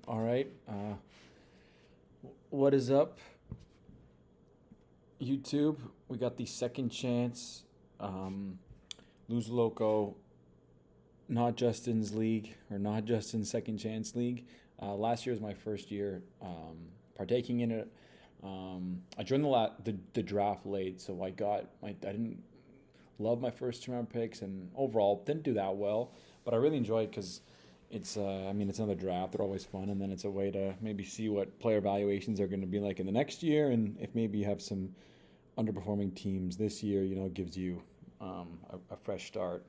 All right. What is up, YouTube? We got the second chance. Luz Loco, not Justin's league or not Justin's second chance league. Last year was my first year partaking in it. I joined the draft late, so I didn't love my first 2 round picks, and overall didn't do that well. But I really enjoyed because it's another draft. They're always fun, and then it's a way to maybe see what player evaluations are going to be like in the next year, and if maybe you have some underperforming teams this year, it gives you a fresh start.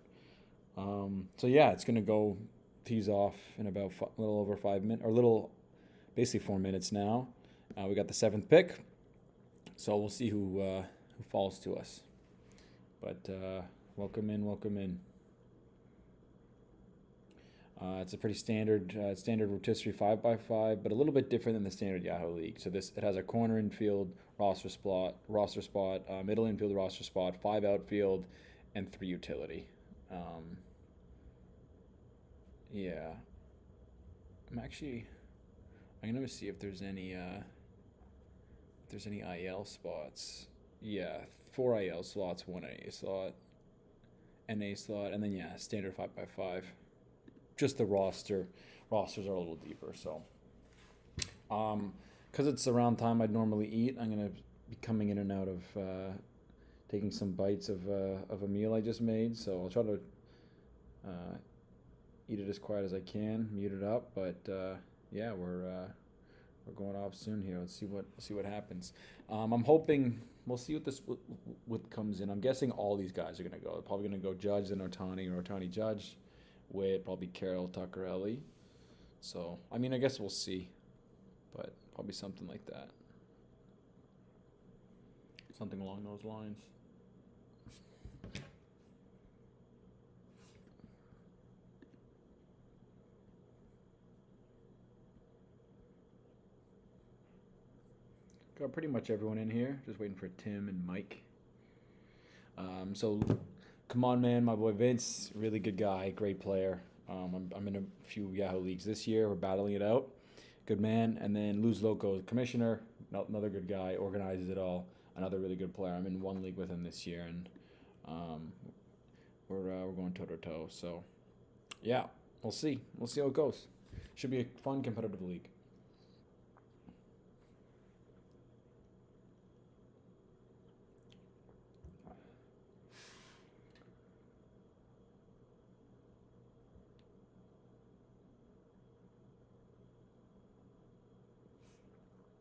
So yeah, it's going to go tease off in about a little over 5 minutes, or basically 4 minutes now. We got the seventh pick, so we'll see who falls to us. But welcome in, welcome in. It's a pretty standard rotisserie 5x5, but a little bit different than the standard Yahoo League. So it has a corner infield roster spot, middle infield roster spot, 5 outfield, and 3 utility. Yeah, I'm gonna see if there's any IL spots. Yeah, 4 IL slots, 1 NA slot, and then yeah, standard 5x5. Just the rosters are a little deeper. So, because it's around time I'd normally eat, I'm gonna be coming in and out of taking some bites of a meal I just made. So I'll try to eat it as quiet as I can, mute it up. But yeah, we're going off soon here. Let's see what happens. I'm hoping we'll see what comes in. I'm guessing all these guys are gonna go. They're probably gonna go Judge and Otani, or Otani Judge, with probably Carroll, Tuccarelli. So I guess we'll see, but probably something like that, something along those lines. Got pretty much everyone in here. Just waiting for Tim and Mike. So come on, man, my boy Vince, really good guy, great player. I'm in a few Yahoo leagues this year. We're battling it out. Good man. And then Luz Loco, commissioner, another good guy, organizes it all. Another really good player. I'm in one league with him this year, and we're going toe to toe. So yeah, we'll see. We'll see how it goes. Should be a fun competitive league.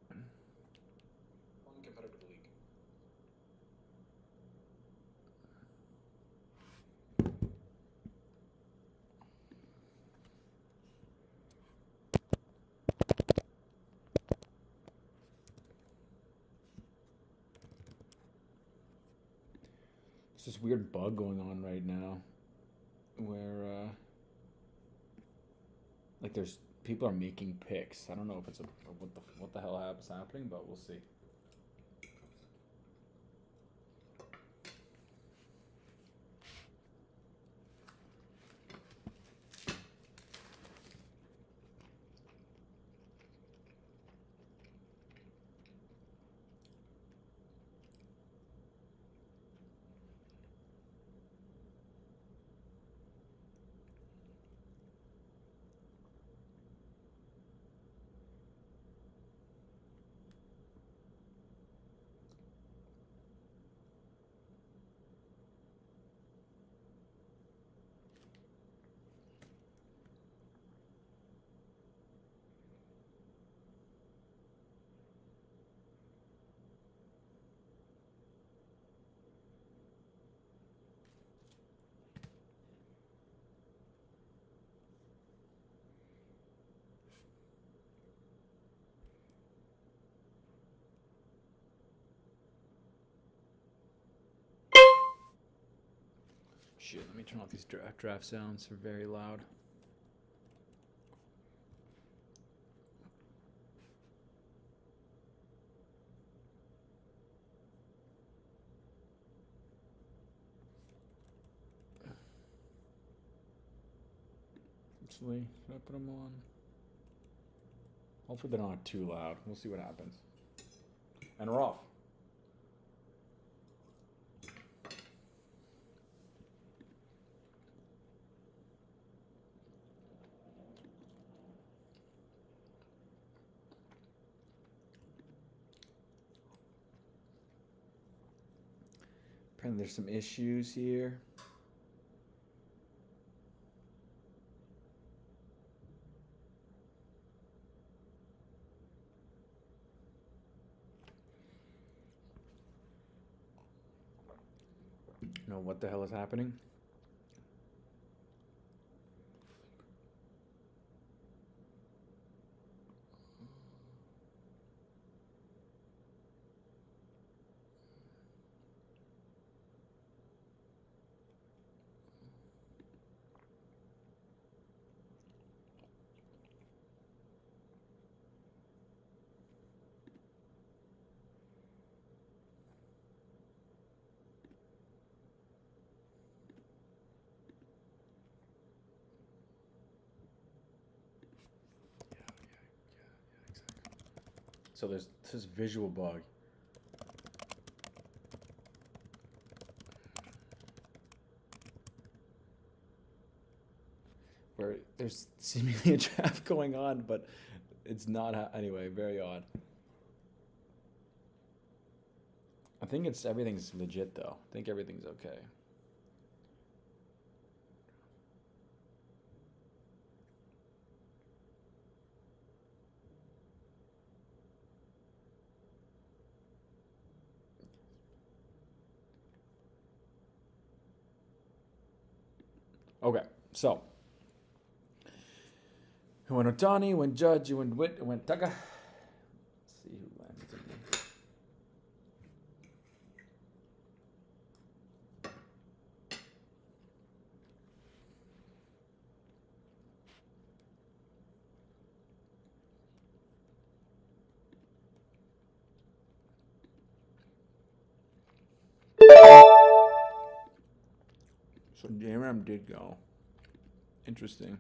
Fun competitive league. It's this weird bug going on right now, where like there's people are making picks. I don't know if it's what the hell is happening, but we'll see. Shit, let me turn off these draft sounds. They're very loud. Should I put them on? Hopefully they're not too loud. We'll see what happens. And we're off. Apparently there's some issues here. Know what the hell is happening? So there's this visual bug. Where there's seemingly a draft going on, but it's not. Anyway, very odd. I think everything's legit though. I think everything's okay. Okay, so who went Otani, who went Judge, who went Witt, who went Tucker. Let's see who lands in there. So J-Ram did go. Interesting.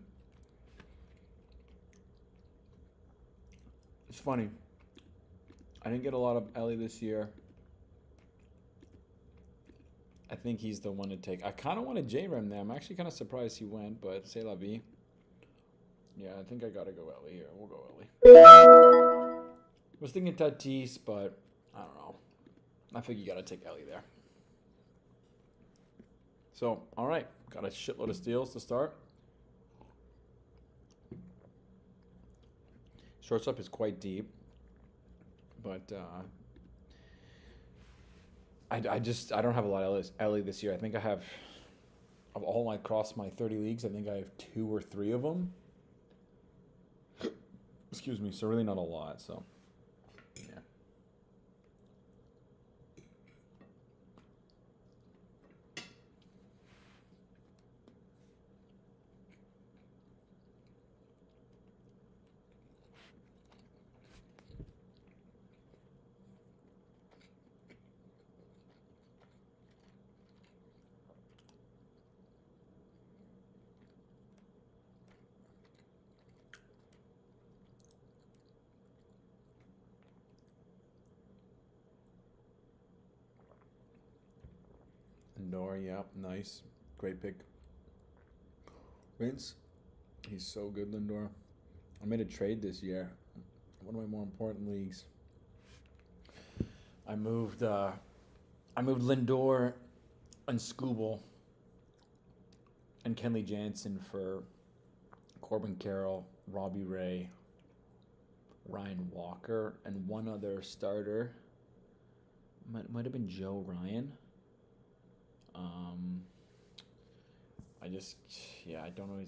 It's funny. I didn't get a lot of Ellie this year. I think he's the one to take. I kind of wanted J-Ram there. I'm actually kind of surprised he went, but c'est la vie. Yeah, I think I got to go Ellie here. We'll go Ellie. I was thinking Tatis, but I don't know. I think you got to take Ellie there. So, all right. Got a shitload of steals to start. Shortstop is quite deep. But I don't have a lot of Ellie this year. I think I have, of all my across my 30 leagues, I think I have 2 or 3 of them. Excuse me. So really not a lot. So, yeah. Lindor, yeah, nice. Great pick. Vince, he's so good, Lindor. I made a trade this year. One of my more important leagues. I moved Lindor and Skubal and Kenley Jansen for Corbin Carroll, Robbie Ray, Ryan Walker, and one other starter. Might have been Joe Ryan. I don't know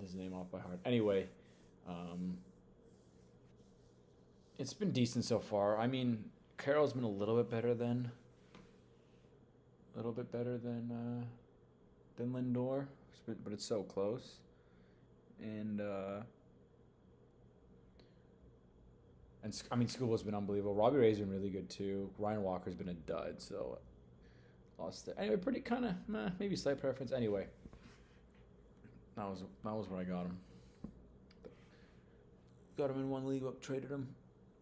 his name off by heart. Anyway, it's been decent so far. I mean, Carroll's been a little bit better than Lindor, but it's so close. And I mean, Scuba's been unbelievable. Robbie Ray's been really good too. Ryan Walker's been a dud, so lost there. Anyway, pretty kind of maybe slight preference. Anyway, that was where I got him. Got him in one league, traded him.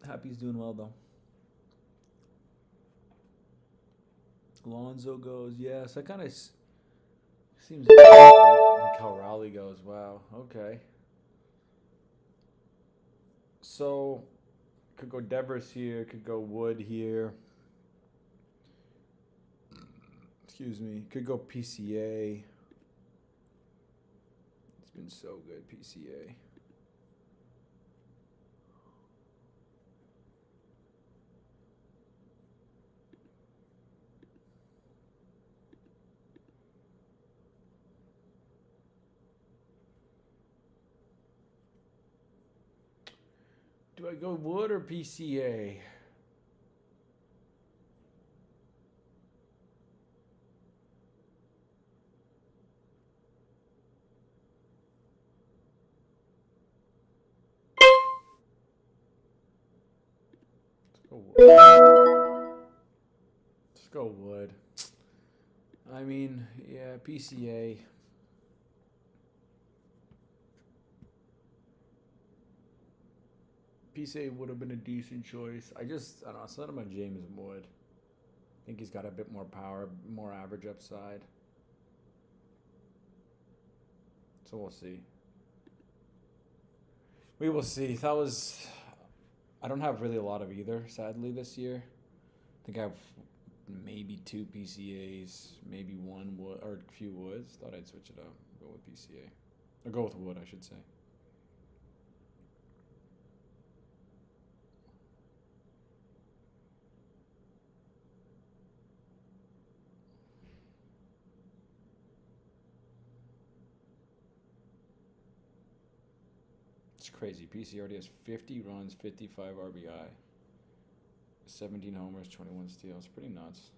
Happy he's doing well though. Alonso goes, yes. That kind of seems like how Raleigh goes. Wow. Okay. So could go Devers here. Could go Wood here. Excuse me. Could go PCA. It's been so good, PCA. Do I go Wood or PCA? Let's go Wood. I mean, yeah, PCA. PCA would have been a decent choice. I don't know. It's not about James Wood. I think he's got a bit more power, more average upside. So we'll see. We will see. I don't have really a lot of either, sadly, this year. I think I have maybe 2 PCAs, maybe 1 Wood, or a few Woods. Thought I'd switch it up. Go with PCA. Or go with Wood, I should say. It's crazy. PC already has 50 runs, 55 RBI, 17 homers, 21 steals. Pretty nuts.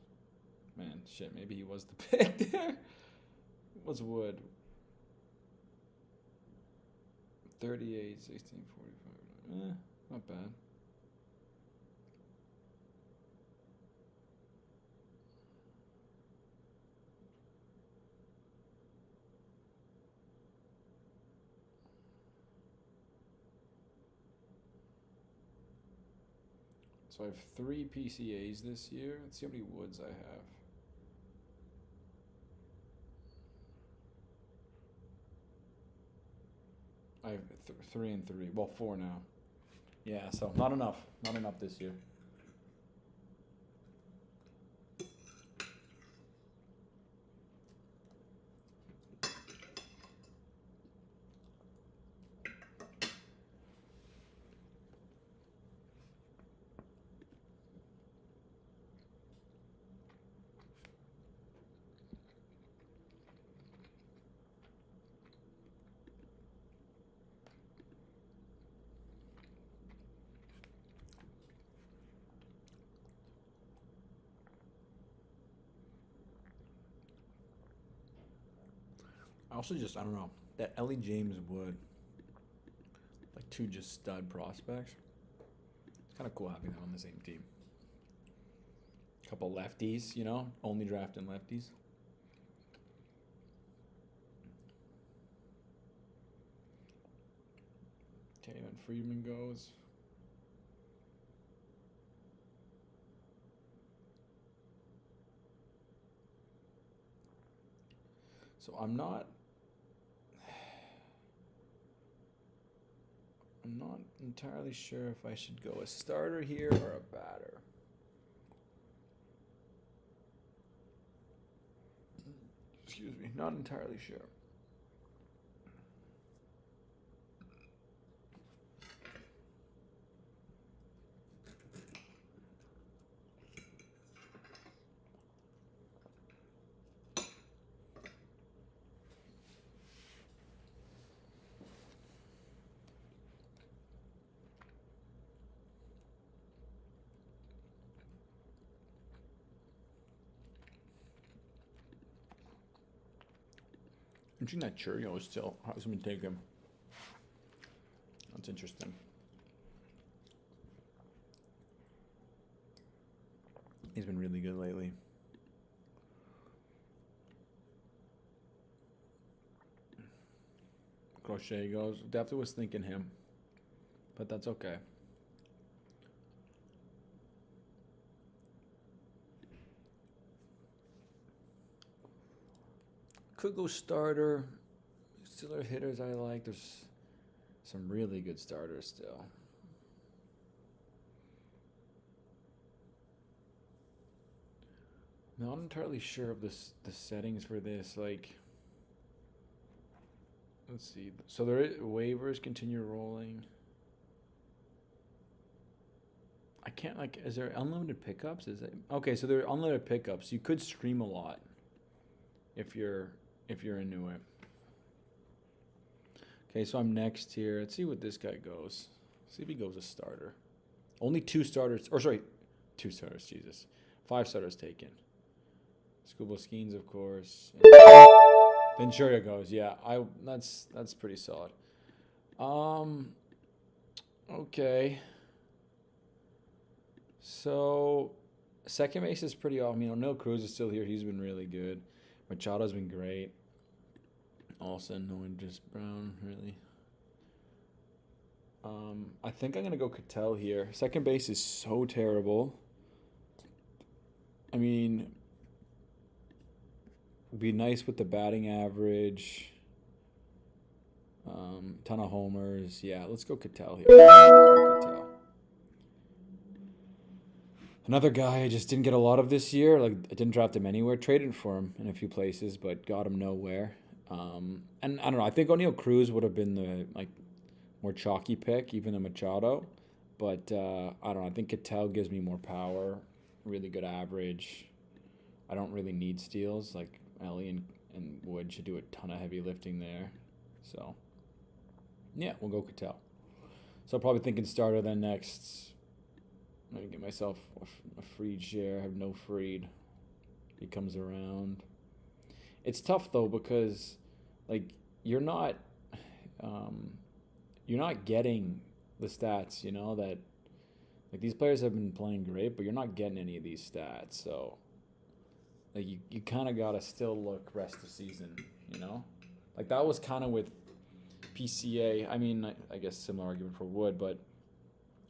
Man, shit, maybe he was the pick there. What's Wood? 38, 16, 45. Not bad. So I have 3 PCAs this year. Let's see how many Woods I have. I have 3 and 3. Well, 4 now. Yeah, so not enough. Not enough this year. I also I don't know, that Ellie James Wood, like 2 just stud prospects. It's kind of cool having them on the same team. Couple lefties, only drafting lefties. Taylor Friedman goes. So I'm not entirely sure if I should go a starter here or a batter. Excuse me, not entirely sure. Interesting that Churio still hasn't been taken. That's interesting. He's been really good lately. Crochet goes. Definitely was thinking him. but that's okay. Could go starter. Still are hitters I like. There's some really good starters still. Not entirely sure of the settings for this. Like, let's see. So there is waivers continue rolling. I can't like. Is there unlimited pickups? Is it okay? So there are unlimited pickups. You could stream a lot if you're into it. Okay, so I'm next here. Let's see what this guy goes. See if he goes a starter. Only 2 starters, or sorry, 2 starters. Jesus, 5 starters taken. Scuba Skeens, of course. Then Shuria goes. Yeah, that's pretty solid. Okay. So second base is pretty off. No Cruz is still here. He's been really good. Machado's been great. Olsen, no one, just Brown, really. I think I'm gonna go Cattell here. Second base is so terrible. I mean, be nice with the batting average. Ton of homers. Yeah, let's go Cattell here. Cattell. Another guy I just didn't get a lot of this year. Like, I didn't draft him anywhere. Traded for him in a few places, but got him nowhere. And I don't know. I think O'Neal Cruz would have been the more chalky pick, even than Machado. But I don't know. I think Cattell gives me more power. Really good average. I don't really need steals. Like, Ellie and Wood should do a ton of heavy lifting there. So, yeah, we'll go Cattell. So I'm probably thinking starter then next. I'm going to get myself a Freed share. I have no Freed. He comes around. It's tough, though, because, like, you're not getting the stats, that, like, these players have been playing great, but you're not getting any of these stats. So, like, you kind of got to still look rest of season, Like, that was kind of with PCA. I mean, I guess similar argument for Wood, but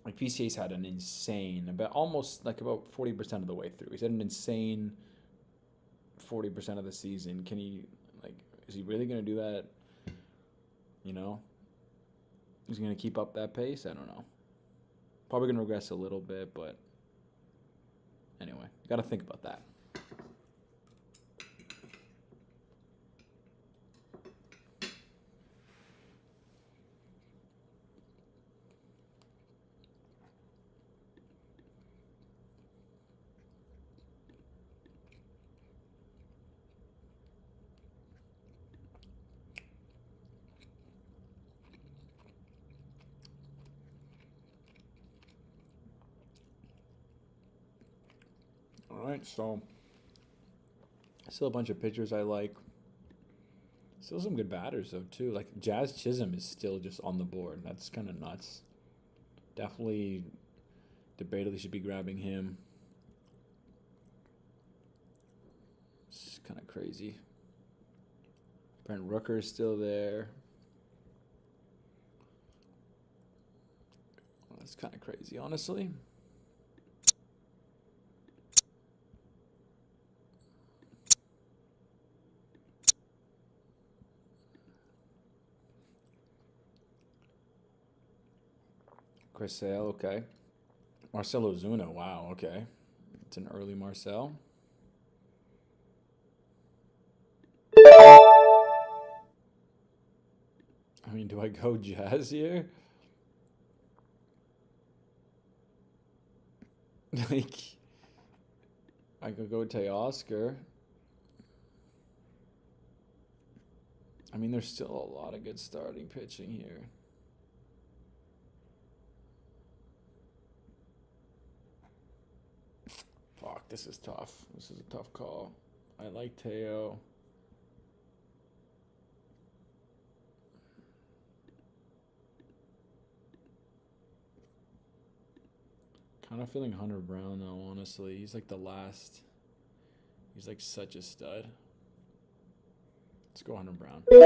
like PCA's had an insane, about 40% of the way through. He's had an insane 40% of the season. Is he really going to do that? He's going to keep up that pace? I don't know. Probably going to regress a little bit, but anyway, got to think about that. All right, so still a bunch of pitchers I like. Still some good batters, though, too. Like, Jazz Chisholm is still just on the board. That's kind of nuts. Definitely, debatably should be grabbing him. It's kind of crazy. Brent Rooker is still there. Well, that's kind of crazy, honestly. Chris Sale, okay. Marcell Ozuna, wow, okay. It's an early Marcell. I mean, do I go Jazz here? Like, I could go Teoscar. I mean, there's still a lot of good starting pitching here. Fuck, this is tough. This is a tough call. I like Teo. Kind of feeling Hunter Brown, though, honestly. He's like the last. He's like such a stud. Let's go Hunter Brown. Let's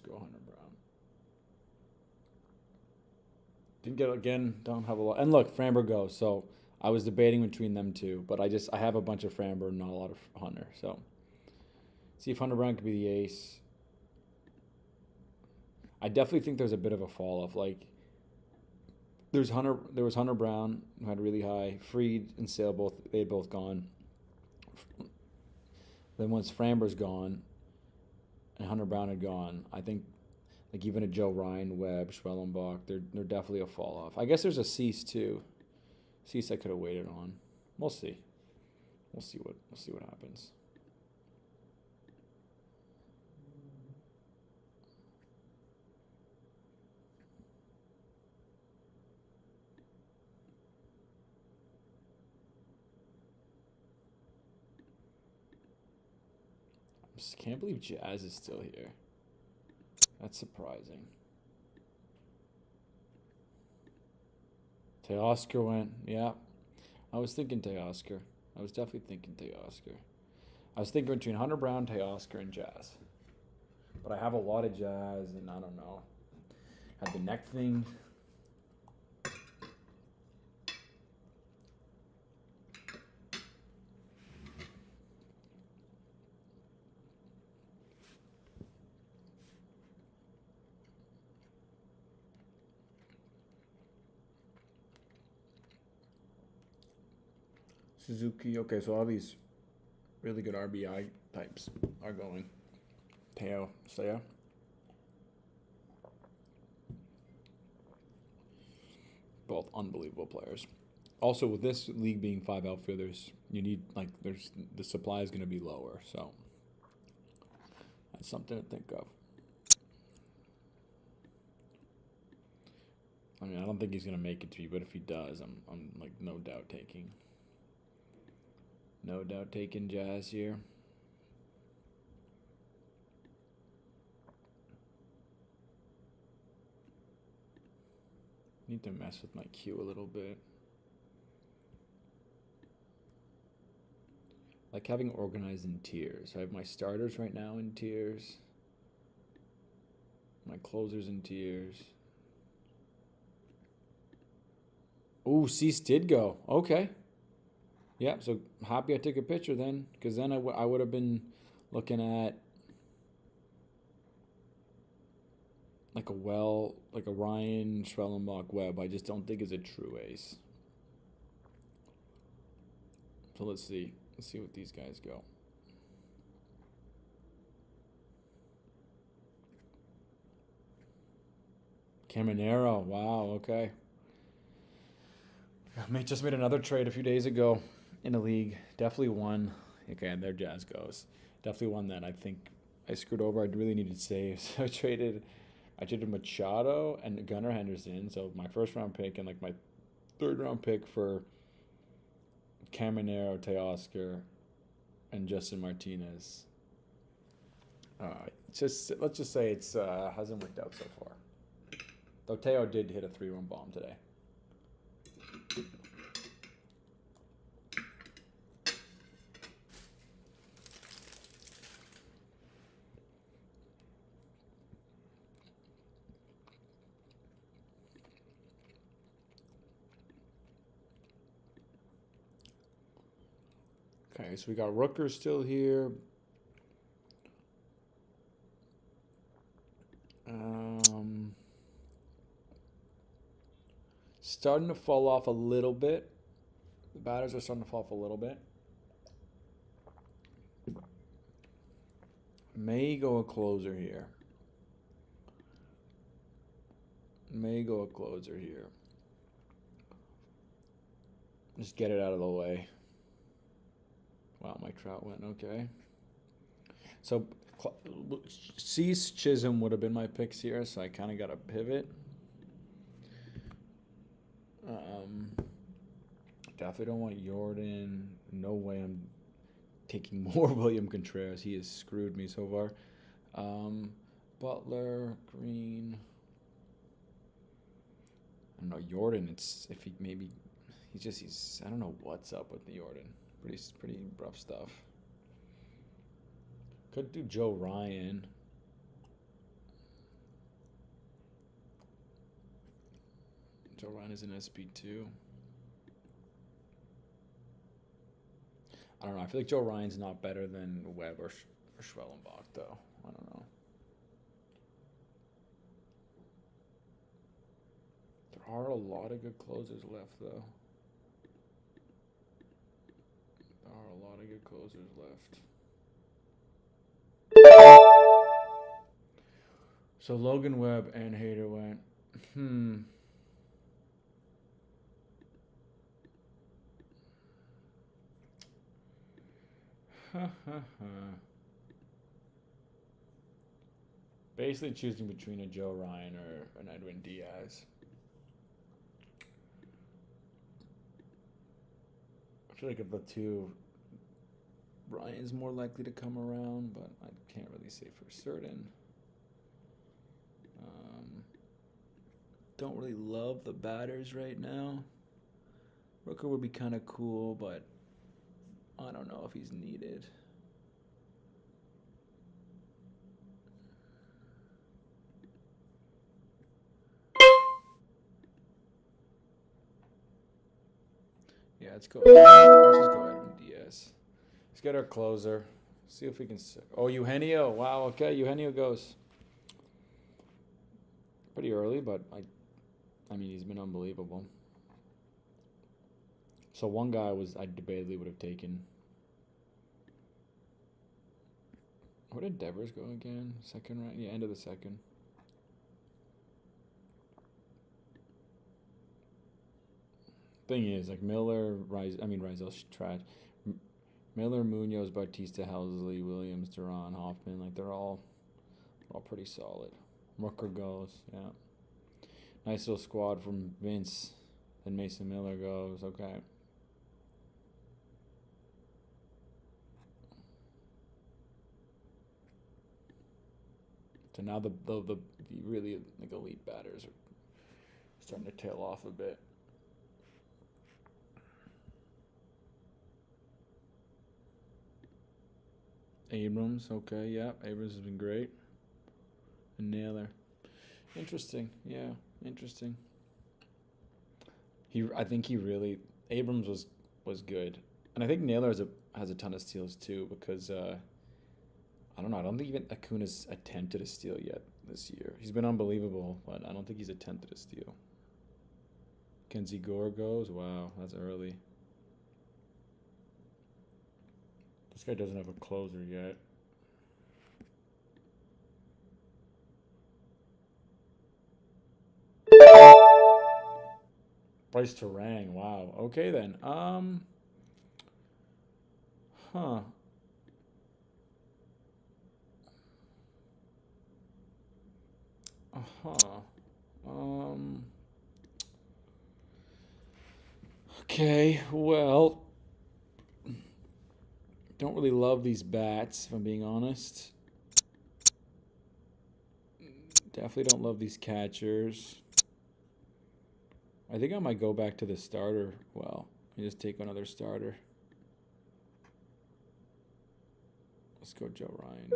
go Hunter Brown. Didn't get again. Don't have a lot. And look, Framber goes. So I was debating between them two, but I have a bunch of Framber and not a lot of Hunter. So see if Hunter Brown could be the ace. I definitely think there's a bit of a fall off. Like there was Hunter Brown who had really high. Freed and Sale they had both gone. Then once Framber's gone and Hunter Brown had gone, I think like even a Joe Ryan, Webb, Schwellenbach, they're definitely a fall off. I guess there's a Cease too. Cease I could have waited on. We'll see. We'll see what happens. I just can't believe Jazz is still here. That's surprising. Teoscar went. Yeah. I was thinking Teoscar. I was definitely thinking Teoscar. I was thinking between Hunter Brown, Teoscar, and Jazz. But I have a lot of Jazz, and I don't know. Had the neck thing. Suzuki. Okay, so all these really good RBI types are going. Teo, Saya. Both unbelievable players. Also, with this league being 5 outfielders, you need the supply is going to be lower, so that's something to think of. I mean, I don't think he's going to make it to you, but if he does, I'm like no doubt taking Jazz here. Need to mess with my queue a little bit. Like having organized in tiers. I have my starters right now in tiers. My closers in tiers. Ooh, Cease did go. Okay. Yeah, so happy I took a picture then, because then I would have been looking at like a Ryan Schwellenbach Webb. I just don't think is a true ace. So let's see. Let's see what these guys go. Caminero. Wow, okay. I just made another trade a few days ago in a league. Definitely one. Okay, and there Jazz goes. Definitely one that I think I screwed over. I really needed saves. So I traded Machado and Gunnar Henderson. So my first round pick and like my third round pick for Caminero, Teoscar, and Justin Martinez. Let's just say it's hasn't worked out so far. Though Teo did hit a 3-run bomb today. Okay, so we got Rooker still here. Starting to fall off a little bit. The batters are starting to fall off a little bit. May go a closer here. Just get it out of the way. Wow, Mike Trout went okay. So Cease, Chisholm would have been my picks here, so I kind of got to pivot. Definitely don't want Jordan. No way I'm taking more William Contreras. He has screwed me so far. Butler, Green. I don't know, Jordan. It's if he maybe he's I don't know what's up with the Jordan. Pretty rough stuff. Could do Joe Ryan. Joe Ryan is an SP2. I don't know. I feel like Joe Ryan's not better than Webb or Schwellenbach, though. I don't know. There are a lot of good closers left, though. There are a lot of good closers left. So Logan Webb and Hader went. Basically choosing between a Joe Ryan or an Edwin Diaz. I feel like of the two, Ryan's more likely to come around, but I can't really say for certain. Don't really love the batters right now. Rooker would be kind of cool, but I don't know if he's needed. Yeah, let's go. Let's just go Edwin Diaz. Let's get our closer. See if we can. Oh, Eugenio. Wow. Okay, Eugenio goes. Pretty early, but I mean, he's been unbelievable. So one guy I debatably would have taken. Where did Devers go again? Second round? Yeah, end of the second. Thing is, like Miller, Rizel's trash. Miller, Munoz, Bautista, Helsley, Williams, Duran, Hoffman, like they're all pretty solid. Rooker goes, yeah. Nice little squad from Vince. Then Mason Miller goes, okay. So now the really like elite batters are starting to tail off a bit. Abrams, okay, yeah. Abrams has been great. And Naylor. Interesting, yeah, interesting. I think Abrams was good. And I think Naylor has a ton of steals too because I don't know. I don't think even Acuna's attempted a steal yet this year. He's been unbelievable, but I don't think he's attempted a steal. Kenzie Gore goes. Wow, that's early. This guy doesn't have a closer yet. Bryce Terang. Wow. Okay then. Huh. Okay, well, don't really love these bats, if I'm being honest. Definitely don't love these catchers. I think I might go back to the starter. Well, I just take another starter. Let's go Joe Ryan.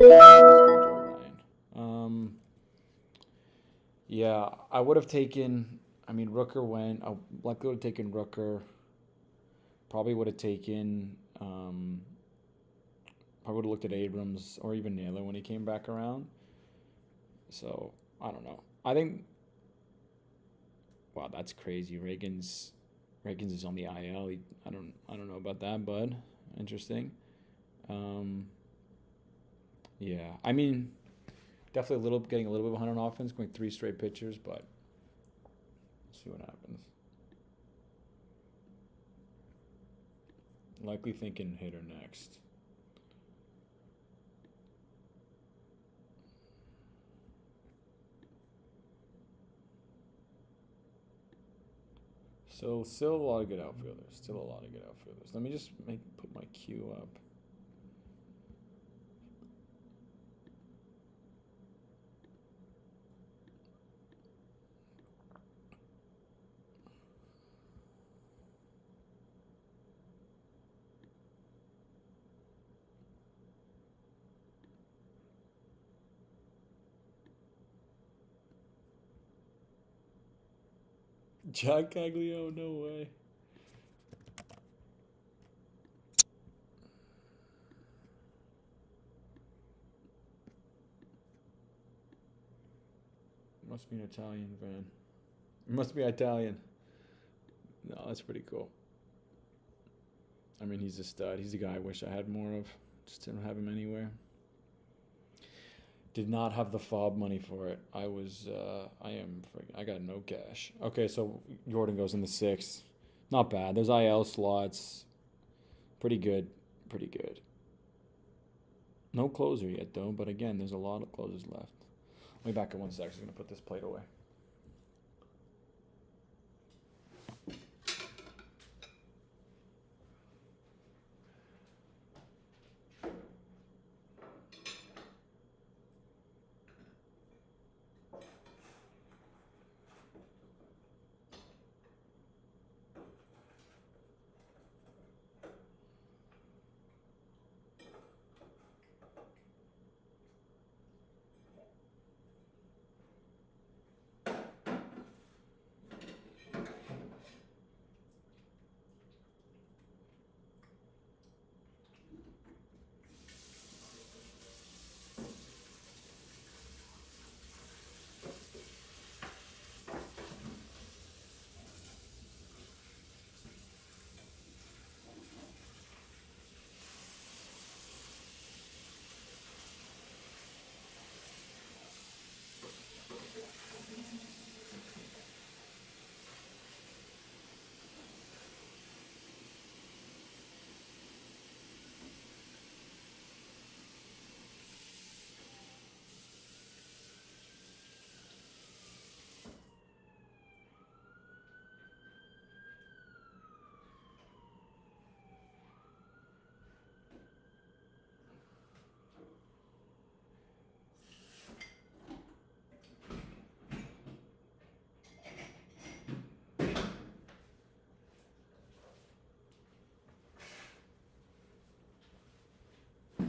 Yeah, I would have taken. I mean, Rooker went. I likely would have taken Rooker. Probably would have taken. Probably would have looked at Abrams or even Naylor when he came back around. So I don't know. I think. Wow, that's crazy. Reagan's is on the IL. I don't know about that, bud. Interesting. Yeah, I mean, definitely getting a little bit behind on offense, going 3 straight pitchers, but we'll see what happens. Likely thinking hitter next. So still a lot of good outfielders. Let me just put my queue up. Jack Caglio, no way. Must be an Italian fan. It must be Italian. No, that's pretty cool. I mean, he's a stud. He's a guy I wish I had more of. Just didn't have him anywhere. Did not have the fob money for it. I got no cash. Okay, so Jordan goes in the 6th. Not bad. There's IL slots. Pretty good. Pretty good. No closer yet, though. But again, there's a lot of closers left. Let me back up 1 sec. I'm just going to put this plate away.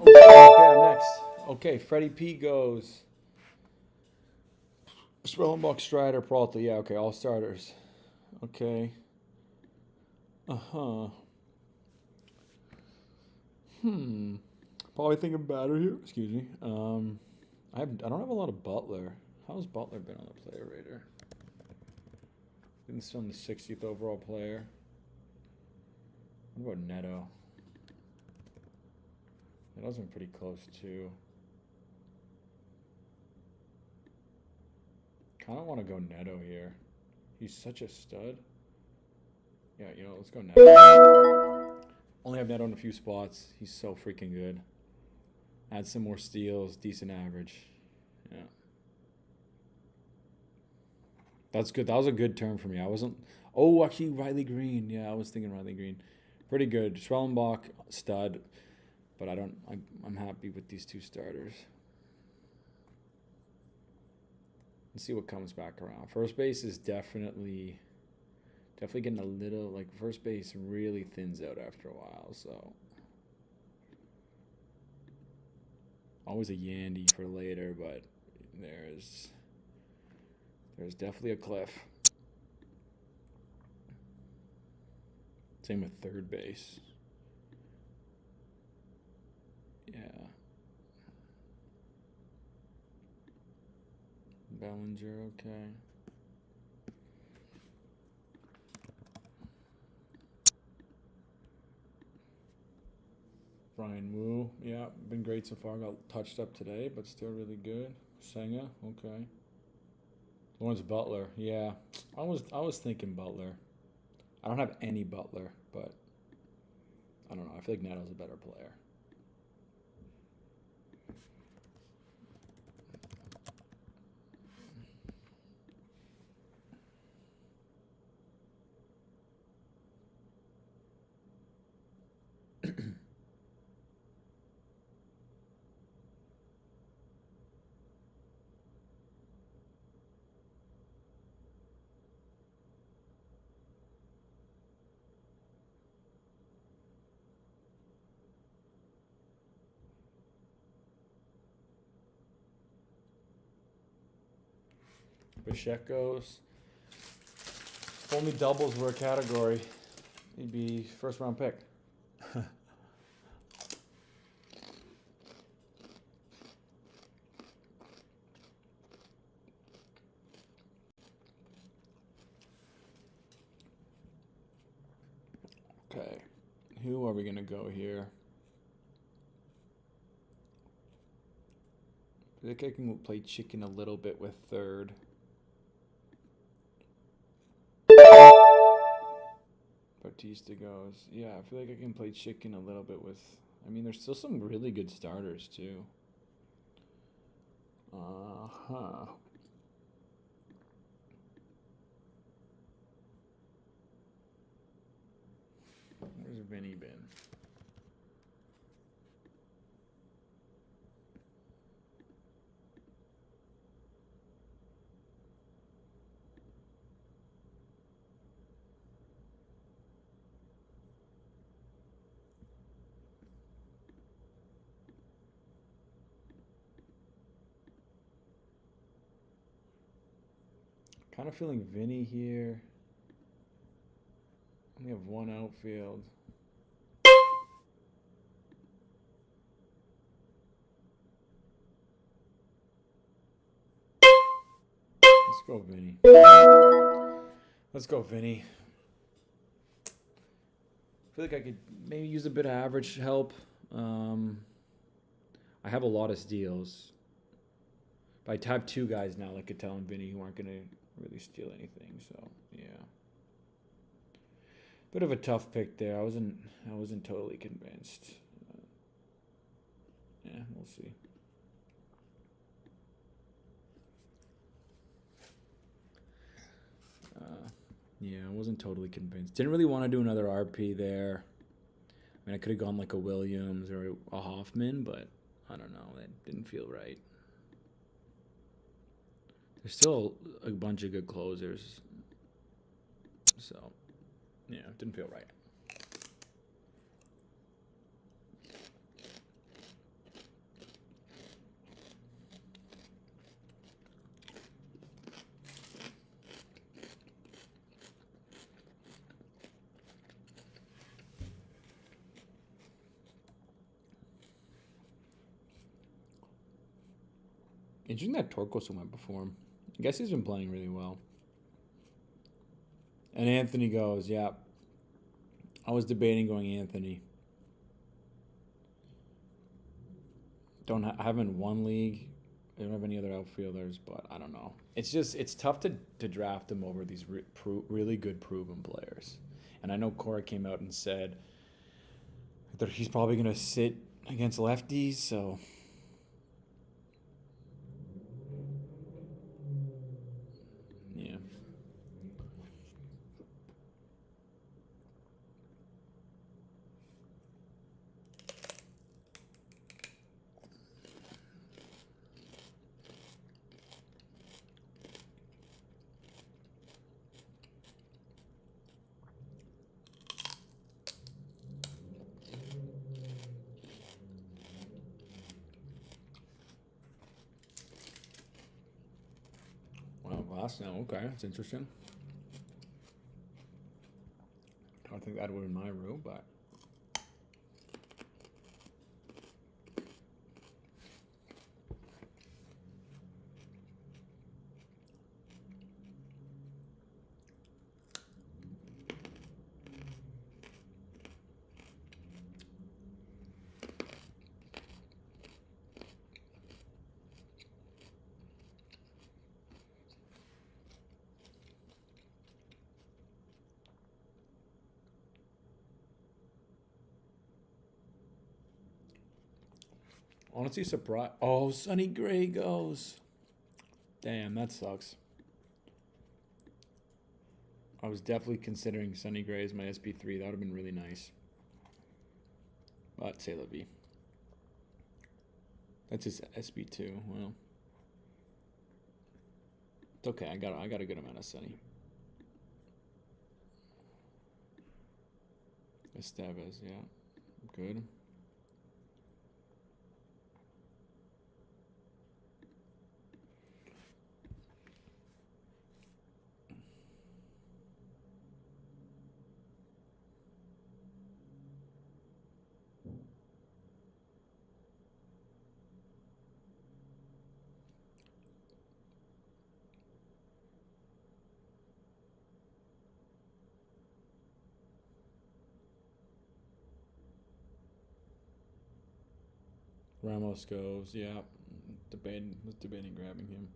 Okay, I'm next. Okay, Freddie P goes. Swellenbach, Strider, Peralta. Yeah, okay, all starters. Okay. Uh-huh. Probably thinking batter here. Excuse me. I don't have a lot of Butler. How's Butler been on the player radar? Been still on the 60th overall player. What about Neto? Neto's been pretty close too. Kind of want to go Neto here. He's such a stud. Yeah, you know, let's go Neto. Only have Neto in a few spots. He's so freaking good. Add some more steals, decent average. Yeah. That's good. That was a good turn for me. I wasn't. Oh, actually, Riley Green. Yeah, I was thinking Riley Green. Pretty good. Schwellenbach, stud. But I'm happy with these two starters. Let's see what comes back around. First base is definitely getting a little, like, first base really thins out after a while, so. Always a Yandy for later, but there's definitely a cliff. Same with third base. Yeah. Bellinger, okay. Brian Wu, yeah, been great so far. Got touched up today, but still really good. Senga, okay. Lawrence Butler, yeah. I was thinking Butler. I don't have any Butler, but I don't know. I feel like Neto's a better player. Pacheco's. If only doubles were a category, he'd be first round pick. Okay, who are we gonna go here? I think I can play chicken a little bit with third. Batista goes. Yeah, I feel like I can play chicken a little bit with. I mean, there's still some really good starters too. Where's Vinny been? Kind of feeling Vinny here. Only have one outfield. Let's go, Vinny. Let's go, Vinny. I feel like I could maybe use a bit of average help. I have a lot of steals. But I have two guys now, like Cattell and Vinny, who aren't going to really steal anything. So, yeah. Bit of a tough pick there. I wasn't totally convinced. Yeah, we'll see. Yeah, I wasn't totally convinced. Didn't really want to do another RP there. I mean, I could have gone like a Williams or a Hoffman, but I don't know. That didn't feel right. There's still a bunch of good closers. So, yeah, it didn't feel right. Interesting that Torkelson went before him. I guess he's been playing really well. And Anthony goes, yeah. I was debating going Anthony. I haven't won league. I don't have any other outfielders, but I don't know. It's tough to draft him over these really good proven players. And I know Cora came out and said that he's probably going to sit against lefties, so... Yeah. Wow, glass now. Okay, that's interesting. I don't think that would have been my route, but... Honestly, surprised. Oh, Sonny Gray goes. Damn, that sucks. I was definitely considering Sonny Gray as my SP3. That would have been really nice. But say Levy. That's his SP2. Well, it's okay. I got a good amount of Sonny. Estevez, yeah, good. Ramos goes. Yeah, was debating grabbing him.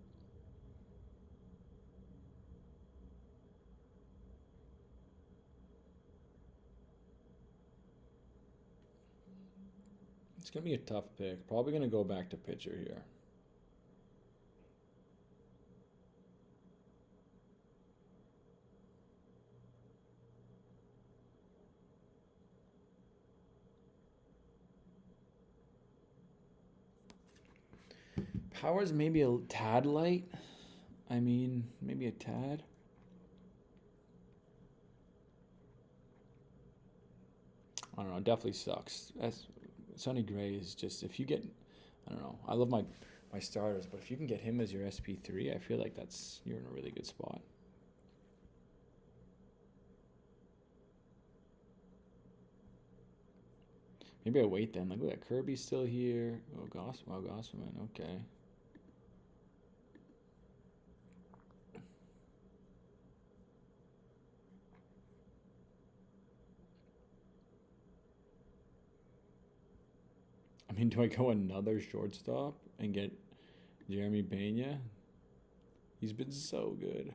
It's gonna be a tough pick. Probably gonna go back to pitcher here. Power's maybe a tad light. I mean, maybe a tad. I don't know. It definitely sucks. Sonny Gray is just, if you get, I don't know. I love my starters, but if you can get him as your SP3, I feel like you're in a really good spot. Maybe I wait then. Like, look at Kirby's still here. Oh, Gossman. Okay. I mean, do I go another shortstop and get Jeremy Pena? He's been so good.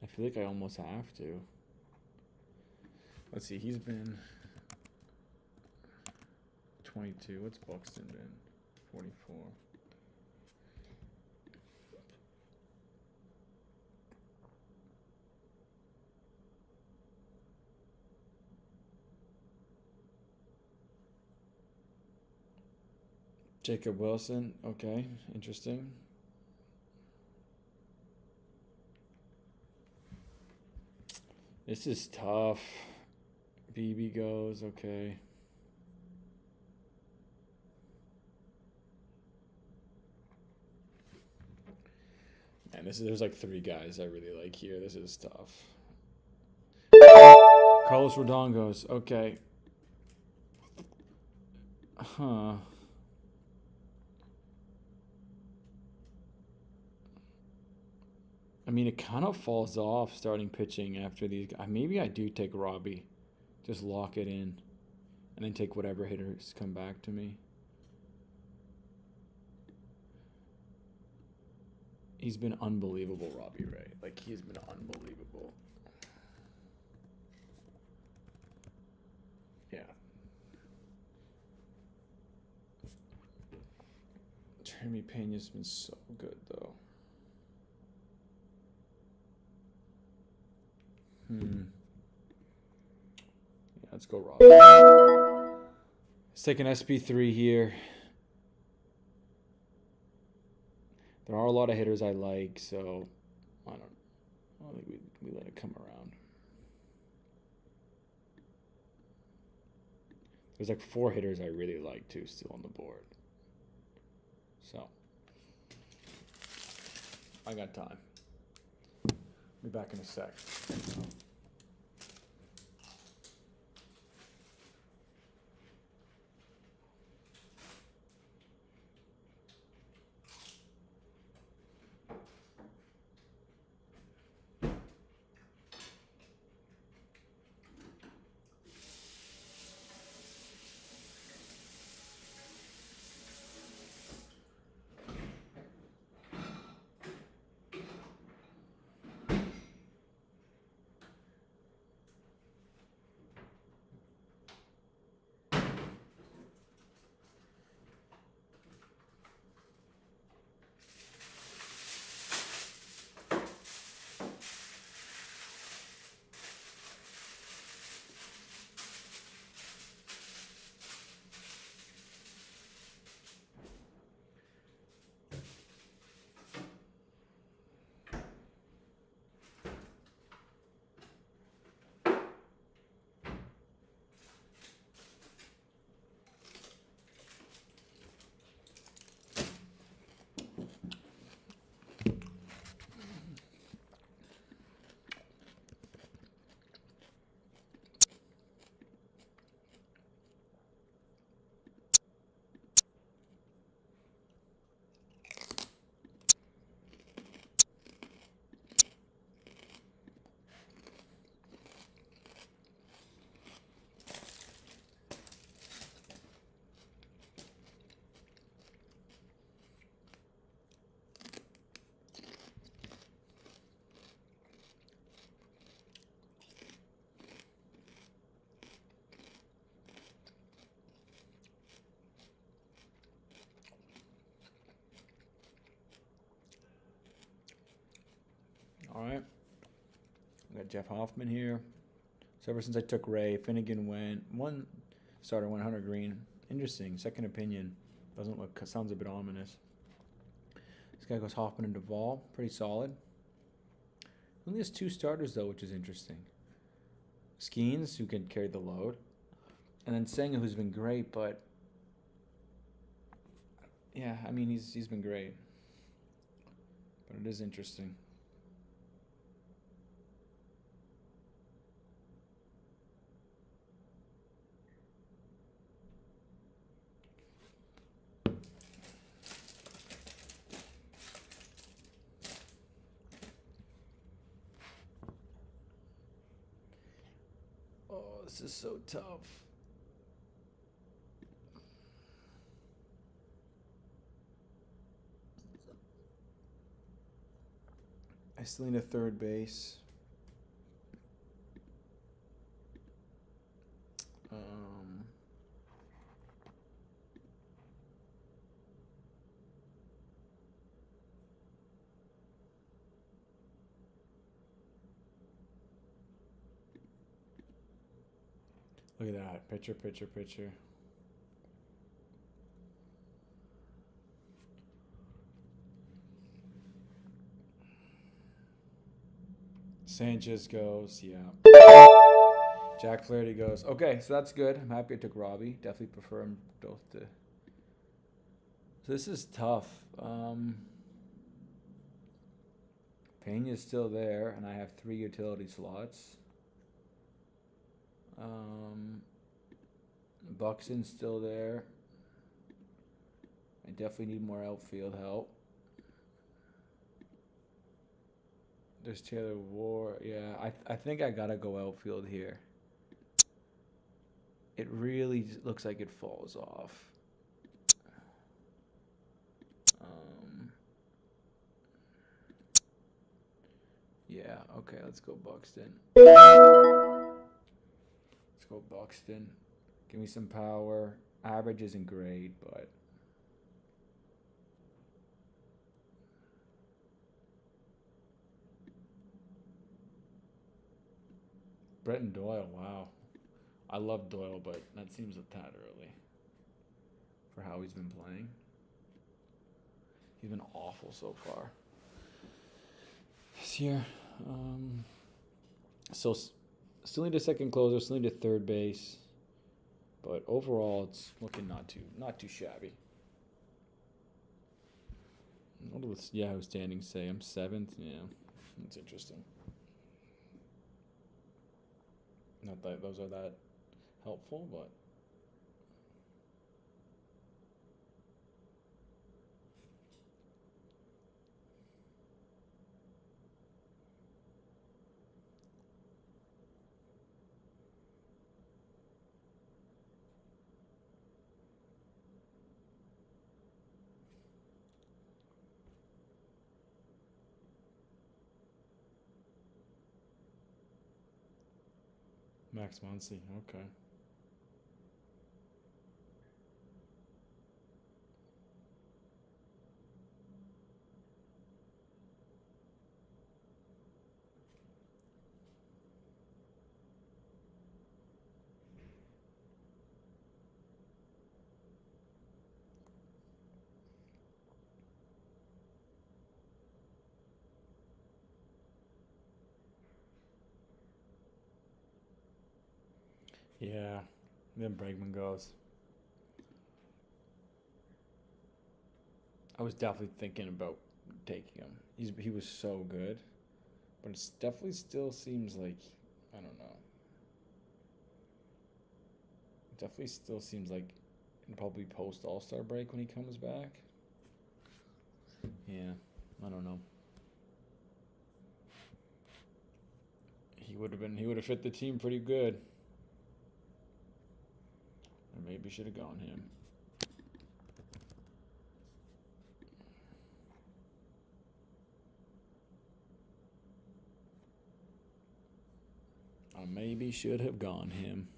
I feel like I almost have to. Let's see, he's been 22. What's Buxton been? 44. Jacob Wilson. Okay, interesting. This is tough. BB goes. Okay. Man, there's like 3 guys I really like here. This is tough. Carlos Rodon goes. Okay. Huh. I mean, it kind of falls off starting pitching after these guys. Maybe I do take Robbie. Just lock it in. And then take whatever hitters come back to me. He's been unbelievable, Robbie Ray. Like, he's been unbelievable. Yeah. Jeremy Pena's been so good, though. Yeah, let's go Robbie. Let's take an SP3 here. There are a lot of hitters I like, so I think we let it come around. There's like 4 hitters I really like too still on the board. So I got time. Be back in a sec. All right. We got Jeff Hoffman here. So ever since I took Ray, Finnegan went one starter, 100 green. Interesting. Second opinion. Doesn't look, sounds a bit ominous. This guy goes Hoffman and Duvall. Pretty solid. Only has 2 starters though, which is interesting. Skeens, who can carry the load. And then Senga, who's been great, but yeah, I mean he's been great. But it is interesting. Oh, this is so tough. I still need a third base. Look at that. Pitcher, pitcher, pitcher. Sanchez goes, yeah. Jack Flaherty goes. Okay, so that's good. I'm happy I took Robbie. Definitely prefer them both to. So this is tough. Pena's still there, and I have 3 utility slots. Buxton's still there. I definitely need more outfield help. There's Taylor Ward. Yeah, I think I gotta go outfield here. It really looks like it falls off. Yeah, okay, let's go Buxton. Let's go Buxton. Give me some power. Average isn't great, but Bretton Doyle, wow. I love Doyle, but that seems a tad early for how he's been playing. He's been awful so far this year. So still need a second closer, still need a third base, but overall it's looking not too shabby. What do the Yahoo standings say? I'm 7th. Yeah, that's interesting. Not that those are that helpful, but Max Muncy, okay. Yeah, then Bregman goes. I was definitely thinking about taking him. He was so good, but it definitely still seems like, I don't know. It definitely still seems like it'll probably post All-Star break when he comes back. Yeah, I don't know. He would have fit the team pretty good. Or maybe should have gone him. I maybe should have gone him.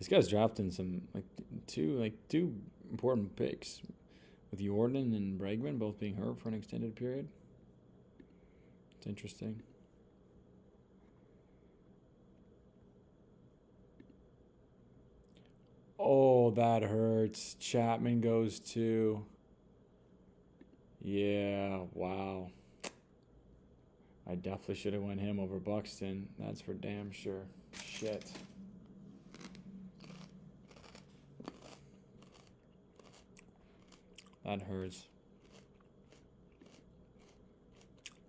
This guy's drafting some two important picks, with Jordan and Bregman both being hurt for an extended period. It's interesting. Oh, that hurts. Chapman goes to... Yeah, wow. I definitely should have went him over Buxton. That's for damn sure. Shit. That hurts.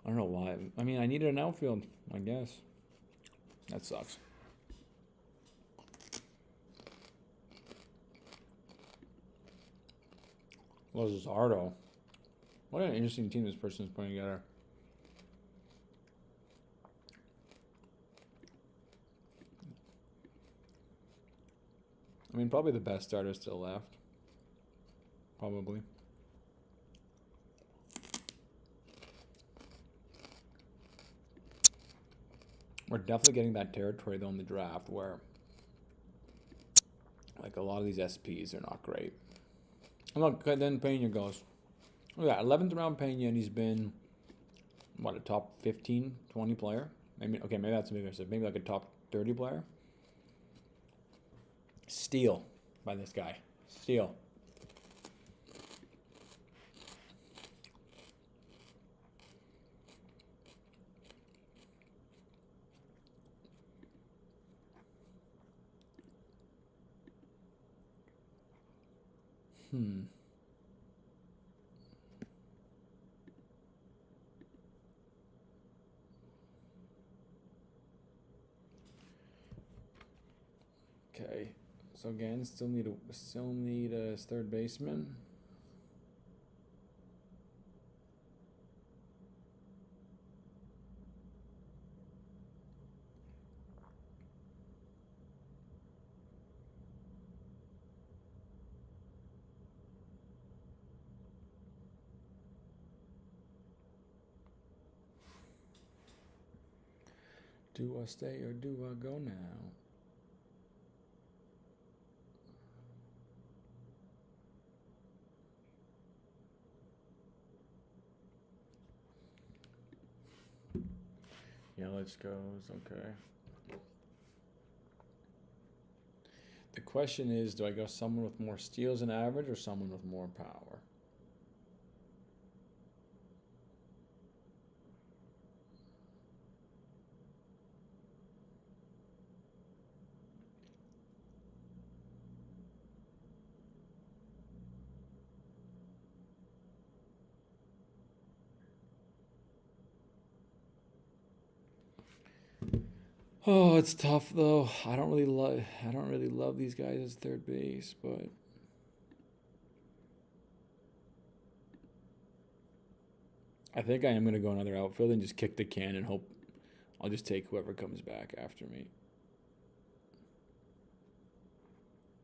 I don't know why. I mean, I needed an outfield, I guess. That sucks. Luzardo. What an interesting team this person is putting together. I mean, probably the best starter still left. Probably. We're definitely getting that territory, though, in the draft where, like, a lot of these SPs are not great. And look, then Pena goes. Look at that, 11th round Pena, and he's been, what, a top 15, 20 player? Maybe, okay, maybe that's a big mistake. Maybe like a top 30 player. Steal by this guy. Steal. Okay, so again, still need a third baseman. Do I stay or do I go now? Yelich goes, okay. The question is, do I go someone with more steals than average or someone with more power? Oh, it's tough though. I don't really love these guys as third base, but I think I am gonna go another outfield and just kick the can and hope I'll just take whoever comes back after me.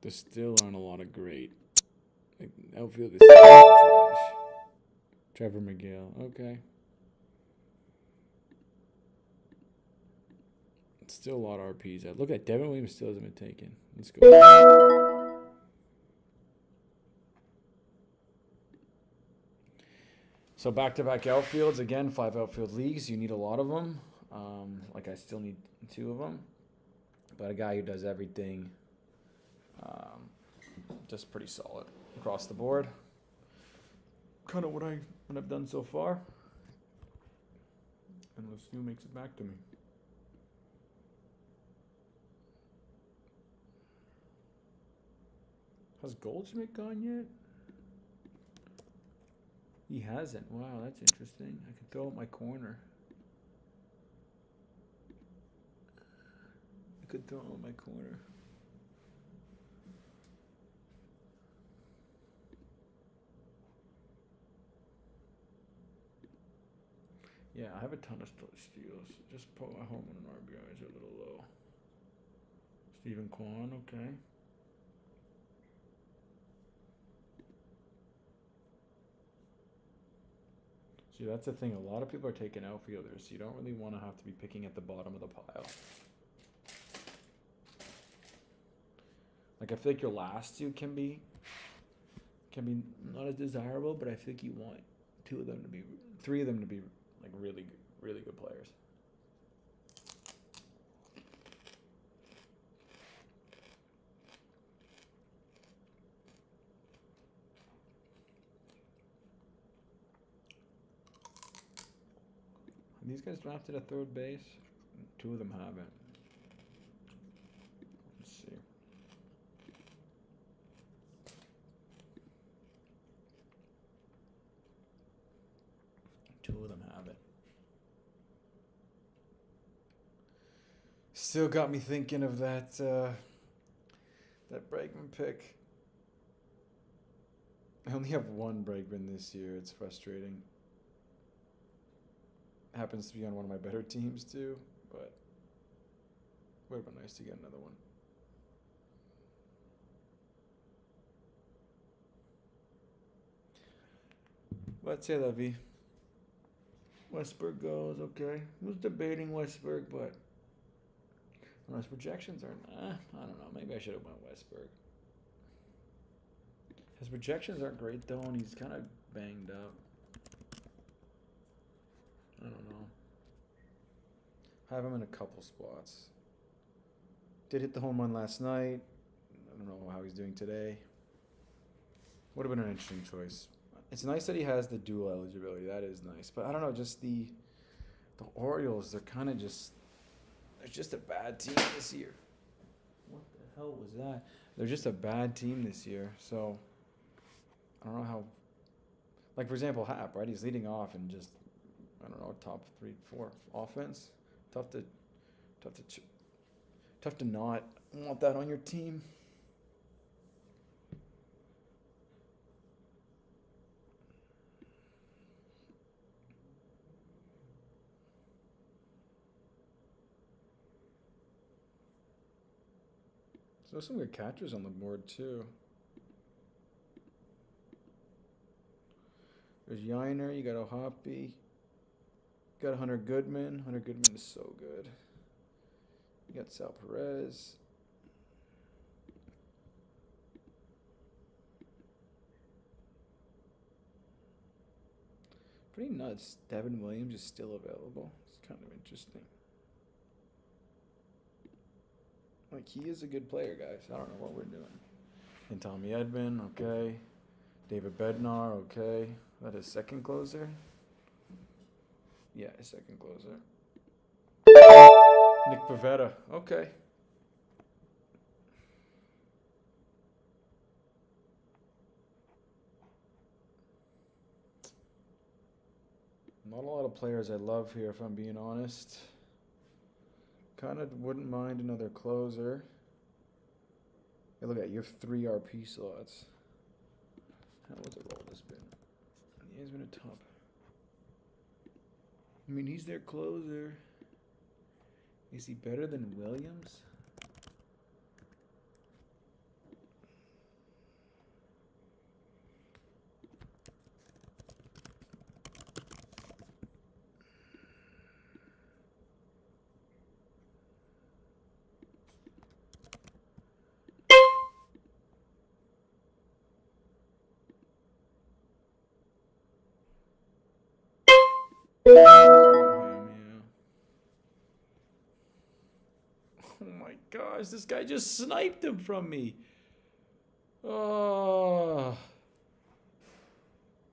There still aren't a lot of great. Like, outfield is trash. Trevor McGill, okay. Still a lot of RPs. Look at Devin Williams still hasn't been taken. Let's go. So back-to-back outfields. Again, 5 outfield leagues. You need a lot of them. Like I still need 2 of them. But a guy who does everything, just pretty solid across the board. Kind of what I've done so far. And Luz Luco makes it back to me. Has Goldschmidt gone yet? He hasn't. Wow, that's interesting. I could throw out my corner. Yeah, I have a ton of steals. Just put my home on an RBIs are a little low. Stephen Kwan, okay. See, that's the thing. A lot of people are taking outfielders, so you don't really want to have to be picking at the bottom of the pile. Like, I feel like your last 2 can be not as desirable, but I think you want 3 of them to be like really really good players. These guys drafted at third base. 2 of them haven't. Let's see. Two of them haven't. Still got me thinking of that Bregman pick. I only have one Bregman this year. It's frustrating. Happens to be on one of my better teams too, but would have been nice to get another one. But c'est la vie. Westberg goes, okay. I was debating Westberg, but his projections are, I don't know. Maybe I should have went Westberg. His projections aren't great though, and he's kind of banged up. I don't know. I have him in a couple spots. Did hit the home run last night. I don't know how he's doing today. Would have been an interesting choice. It's nice that he has the dual eligibility. That is nice. But I don't know, just the Orioles, they're kind of just, they're just a bad team this year. What the hell was that? They're just a bad team this year. So I don't know how, like for example, Happ, right? He's leading off and just, I don't know, top 3, 4 offense. Tough to not want that on your team. So there's some good catchers on the board too. There's Yiner, you got O'Hoppe. You got Hunter Goodman. Hunter Goodman is so good. You got Sal Perez. Pretty nuts. Devin Williams is still available. It's kind of interesting. Like, he is a good player, guys. I don't know what we're doing. And Tommy Edman, okay. David Bednar, okay. That is second closer? Yeah, his second closer. Nick Pivetta, okay. Not a lot of players I love here, if I'm being honest. Kind of wouldn't mind another closer. Hey, look at you have 3 RP slots. How was it roll this been? He has been a top. I mean, he's their closer. Is he better than Williams? Oh my gosh, this guy just sniped him from me. Oh.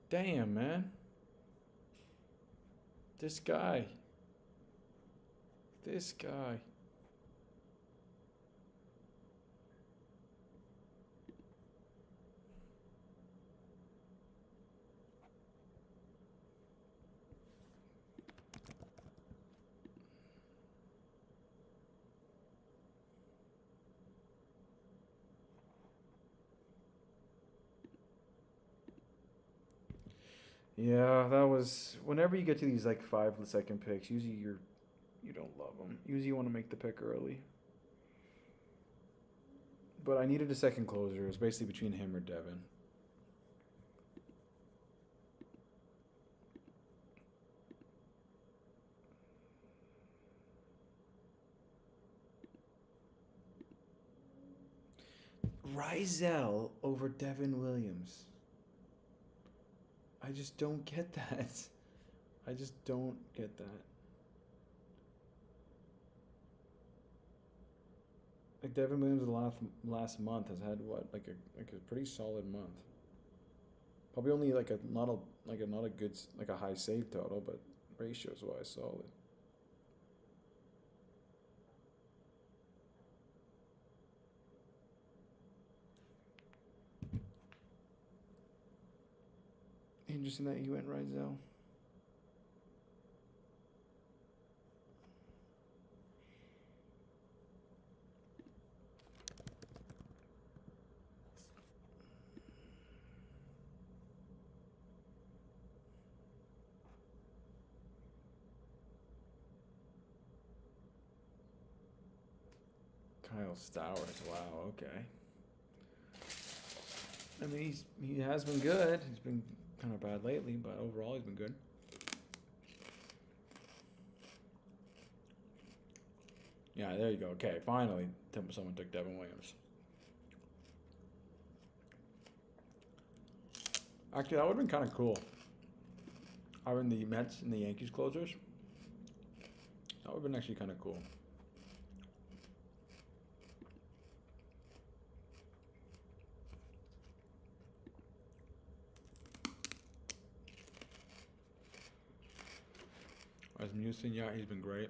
Damn, man. This guy. Yeah, that was, whenever you get to these like 5-second picks, usually you don't love them. Usually you want to make the pick early. But I needed a second closer. It was basically between him or Devin. Rizal over Devin Williams. I just don't get that. I just don't get that. Like Devin Williams, the last month has had what like a pretty solid month. Probably only like a not a good like a high save total, but ratios wise solid. Interesting that he went Rizzo. Kyle Stowers, wow, okay. I mean, he has been good. He's been kind of bad lately, but overall he's been good. Yeah, there you go. Okay, finally, someone took Devin Williams. Actually, that would have been kind of cool. Having the Mets and the Yankees closers. That would have been actually kind of cool. Rasmussen, yeah, he's been great.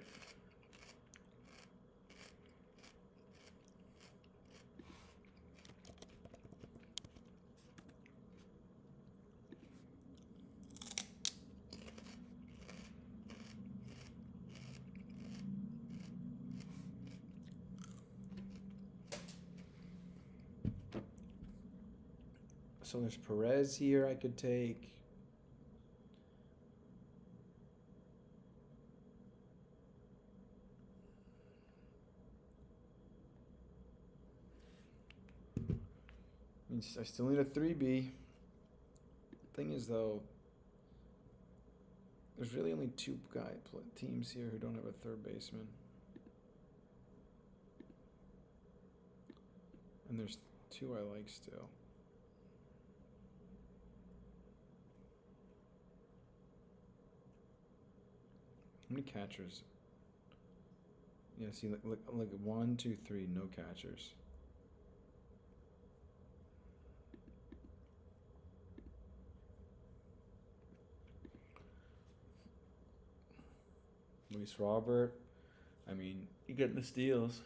So there's Perez here I could take. I still need a 3B. Thing is, though, there's really only two teams here who don't have a third baseman. And there's two I like still. How many catchers? Yeah, see, look, 1, 2, 3, no catchers. Luis Robert. I mean, you getting the steals.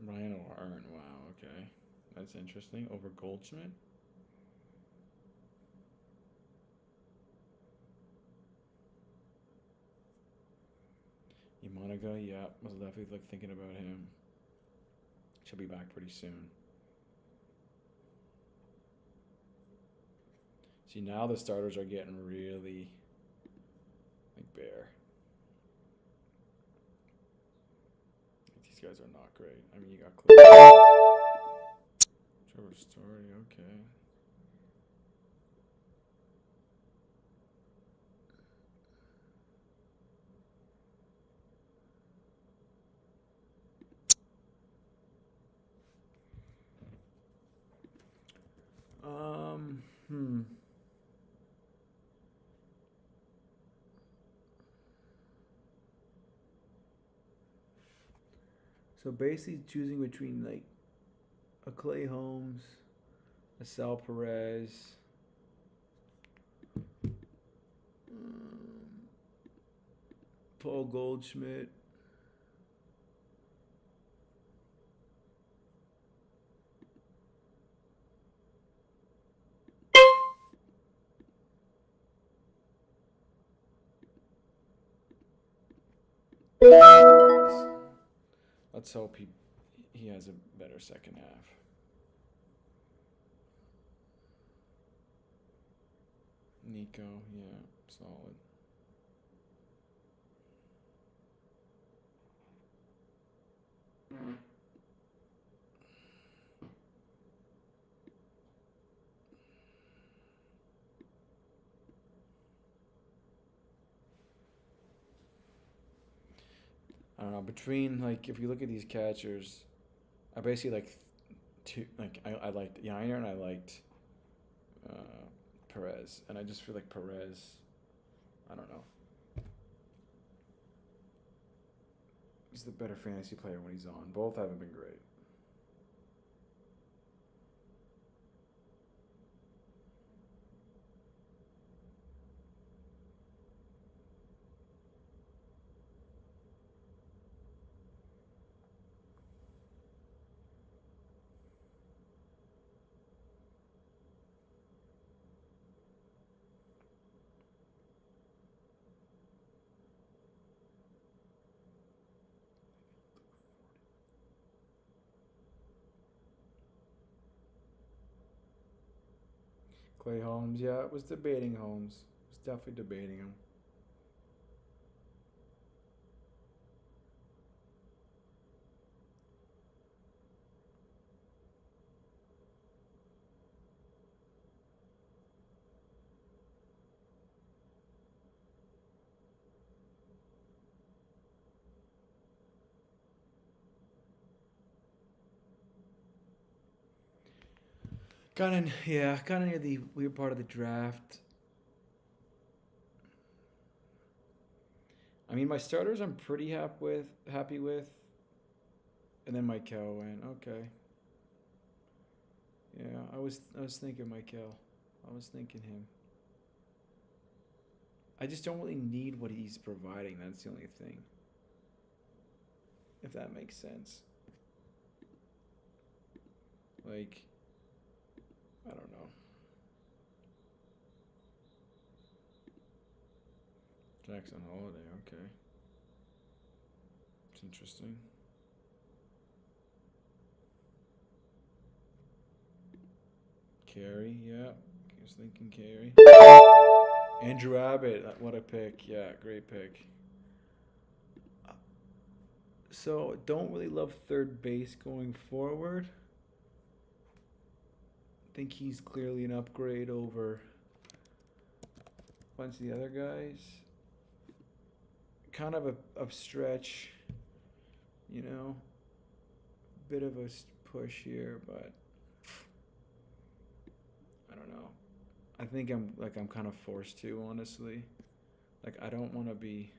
Ryan O'Hearn, wow, okay. That's interesting. Over Goldschmidt? Imanaga, yeah, was definitely thinking about him. She'll be back pretty soon. See, now the starters are getting really bare. These guys are not great. I mean, you got Trevor Story, okay. Hmm. So basically choosing between like a Clay Holmes, a Sal Perez, Paul Goldschmidt. Let's hope he has a better second half. Nico, yeah, solid. I don't know. Between like, if you look at these catchers, I basically like two. Like I liked Yainer and I liked Perez, and I just feel like Perez. I don't know. He's the better fantasy player when he's on. Both haven't been great. Clay Holmes, yeah, it was debating Holmes. It was definitely debating him. Kind of near the weird part of the draft. I mean, my starters I'm pretty happy with, and then Michael went okay. Yeah, I was thinking Michael. I was thinking him. I just don't really need what he's providing. That's the only thing. If that makes sense. Like, I don't know. Jackson Holiday, okay. It's interesting. Carey, yeah. I was thinking Carey. Andrew Abbott, what a pick. Yeah, great pick. So, don't really love third base going forward. I think he's clearly an upgrade over a bunch of the other guys. Kind of a stretch, you know. Bit of a push here, but I don't know. I think I'm kind of forced to, honestly. Like, I don't want to be.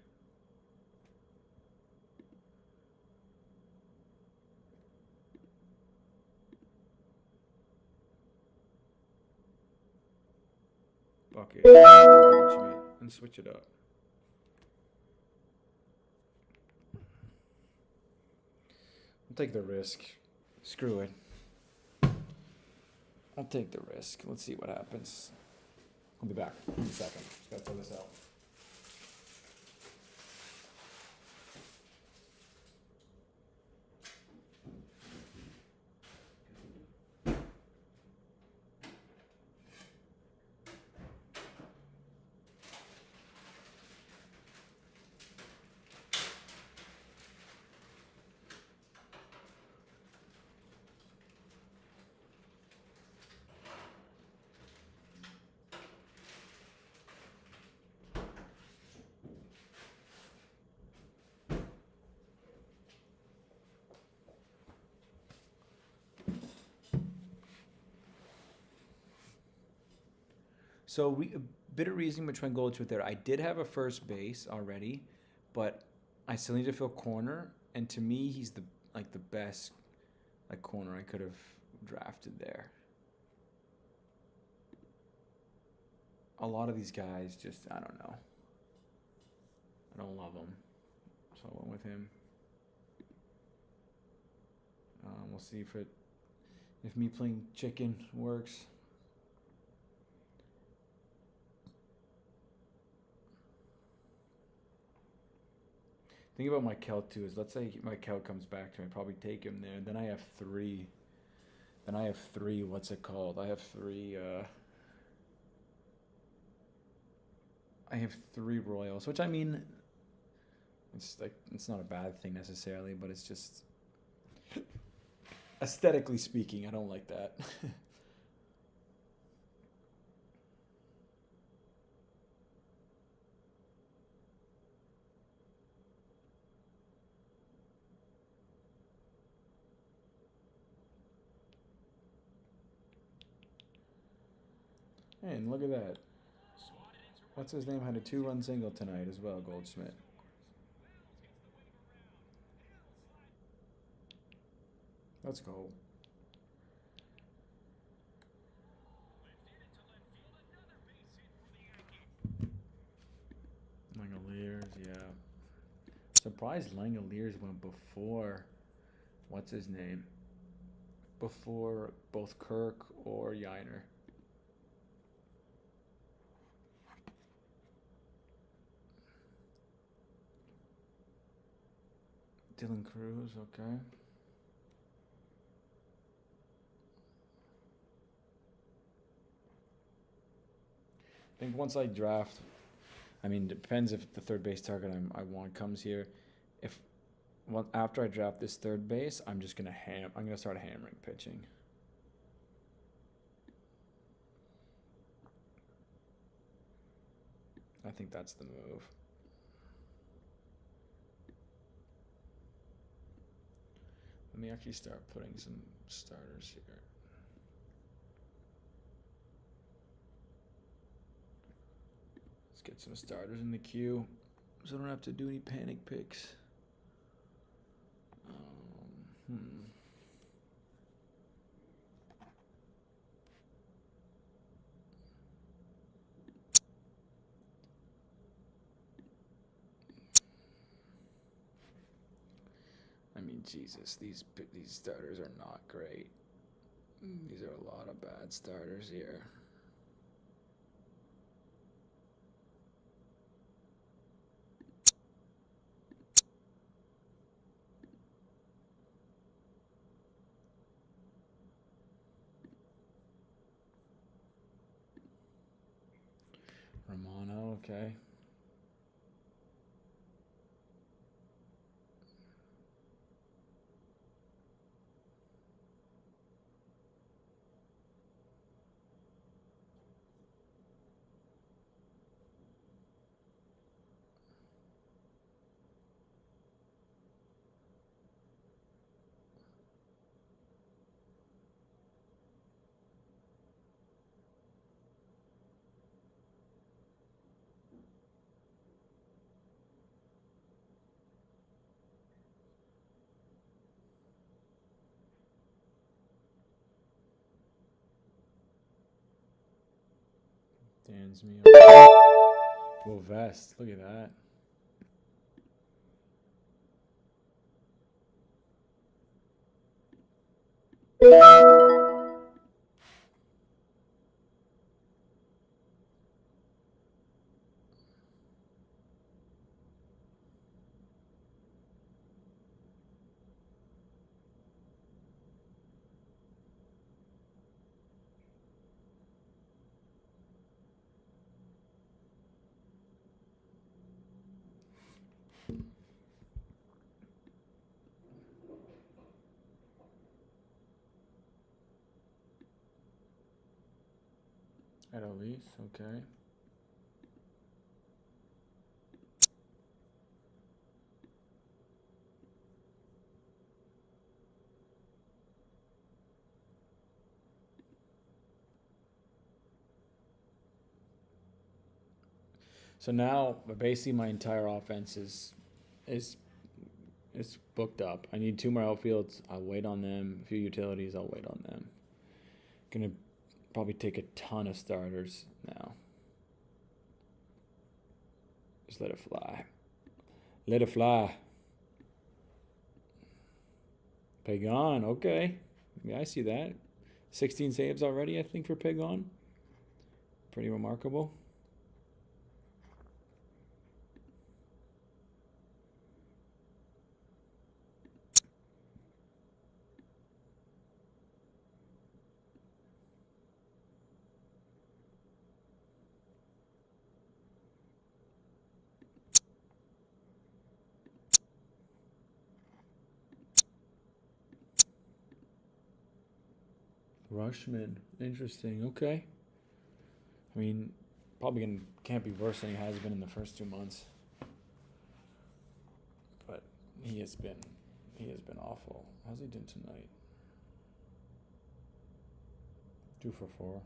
Bucket and switch it up. I'll take the risk. Screw it. I'll take the risk. Let's see what happens. I'll be back in a second. Just gotta throw this out. So a bit of reasoning between goals with there. I did have a first base already, but I still need to fill corner, and to me, he's the best like corner I could have drafted there. A lot of these guys just I don't know. I don't love them, so I went with him. We'll see if me playing chicken works. Think about Michael too. Is let's say Michael comes back to me, I'd probably take him there. Then I have three. What's it called? I have three. I have three Royals, which I mean, it's like it's not a bad thing necessarily, but it's just aesthetically speaking, I don't like that. Hey, and look at that. What's his name had a 2-run single tonight as well, Goldschmidt. Let's go. Langoliers, yeah. Surprised Langoliers went before, what's his name? Before both Kirk or Yiner. Dylan Cruz, okay. I think once I draft, I mean, it depends if the third base target I want comes here. If after I draft this third base, I'm just gonna I'm gonna start hammering pitching. I think that's the move. Let me actually start putting some starters here. Let's get some starters in the queue so I don't have to do any panic picks. I mean, Jesus, these starters are not great. These are a lot of bad starters here. Romano, okay. Dan's me. Well, Vest, look at that. At Elise, okay. So now, basically, my entire offense is booked up. I need 2 more outfields. I'll wait on them. A few utilities. I'll wait on them. Gonna probably take a ton of starters now. Just let it fly. Let it fly. Pagan, okay. Yeah, I see that. 16 saves already, I think, for Pagan. Pretty remarkable. Rushman, interesting. Okay. I mean, probably can't be worse than he has been in the first 2 months. But he has been awful. How's he doing tonight? 2 for 4.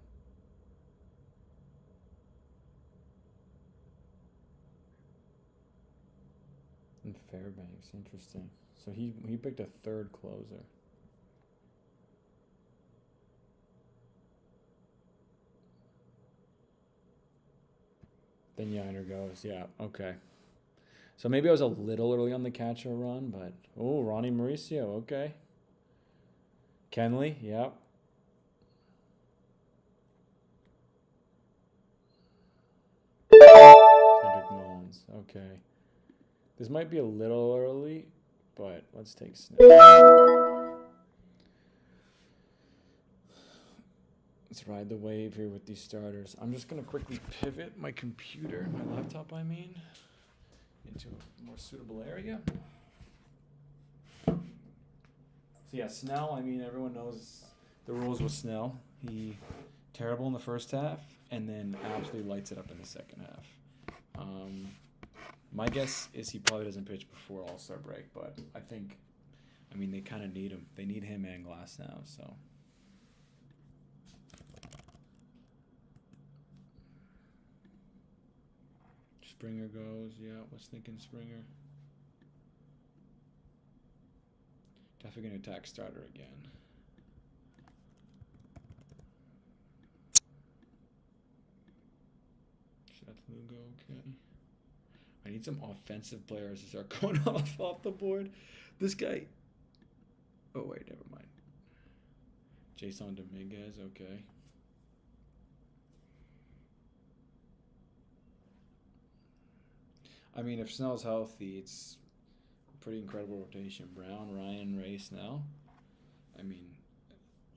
And Fairbanks, interesting. So he picked a third closer. Then Yiner goes. Yeah, okay. So maybe I was a little early on the catcher run, but oh, Ronnie Mauricio, okay. Kenley, yep. Cedric Mullins, okay. This might be a little early, but let's take Snell. Let's ride the wave here with these starters. I'm just going to quickly pivot my computer, my laptop, I mean, into a more suitable area. So yeah, Snell, I mean, everyone knows the rules with Snell. He terrible in the first half and then absolutely lights it up in the second half. My guess is he probably doesn't pitch before All-Star break, but I mean, they kind of need him. They need him and Glass now, so. Springer goes, yeah, was thinking Springer. Definitely going to attack starter again. Lugo, okay. I need some offensive players to start going off the board. This guy. Oh, wait, never mind. Jason Dominguez, okay. I mean, if Snell's healthy, it's a pretty incredible rotation. Brown, Ryan, Ray, Snell. I mean,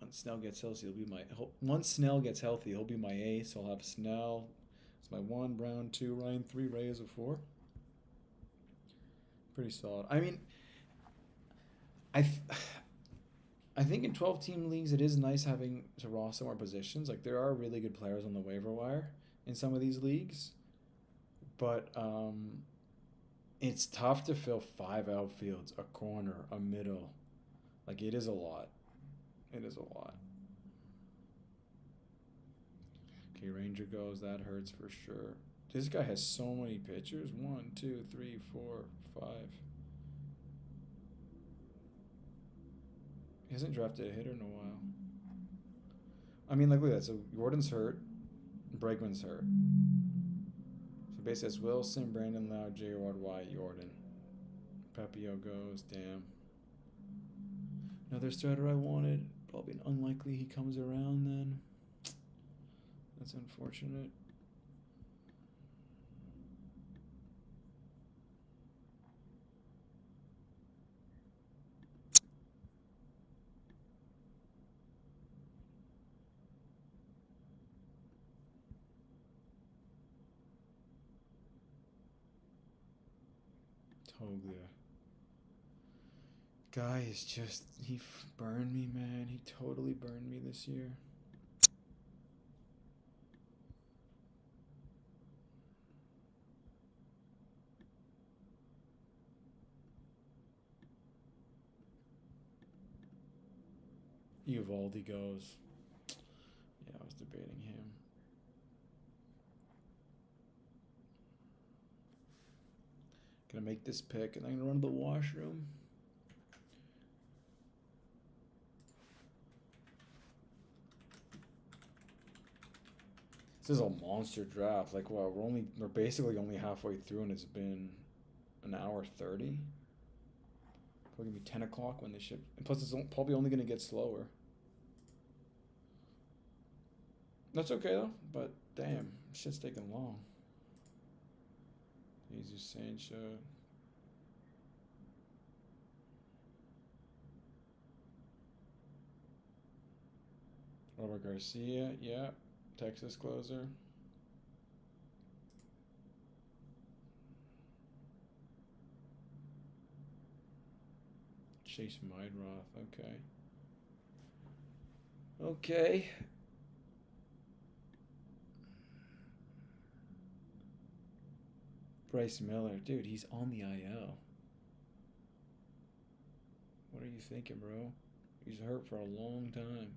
once Snell gets healthy, he'll be my ace. I'll have Snell. It's my 1, Brown 2, Ryan 3, Ray is a 4. Pretty solid. I mean, I think in 12-team leagues, it is nice having to roster more positions. Like, there are really good players on the waiver wire in some of these leagues. But it's tough to fill 5 outfields, a corner, a middle. Like, it is a lot. It is a lot. Okay, Ranger goes. That hurts for sure. This guy has so many pitchers. 1, 2, 3, 4, 5. He hasn't drafted a hitter in a while. I mean, like, look at that. So Jordan's hurt. Bregman's hurt. So basically it's Wilson, Brandon Lau, J. Rod, Wyatt, Jordan. Pepio goes. Damn. Another starter I wanted. Probably unlikely he comes around then. That's unfortunate. Toglia. Guy is just, he burned me, man. He totally burned me this year. Eovaldi goes. Yeah, I was debating him. Gonna make this pick and I'm gonna run to the washroom. This is a monster draft. Like, wow, we're basically only halfway through and it's been an hour 30. Probably gonna be 10 o'clock when they ship. And plus it's probably only gonna get slower. That's okay though, but damn, shit's taking long. Jesus Sancho. Robert Garcia, yeah. Texas closer. Chase Meidroth, okay. Okay. Bryce Miller, dude, he's on the IL. What are you thinking, bro? He's hurt for a long time.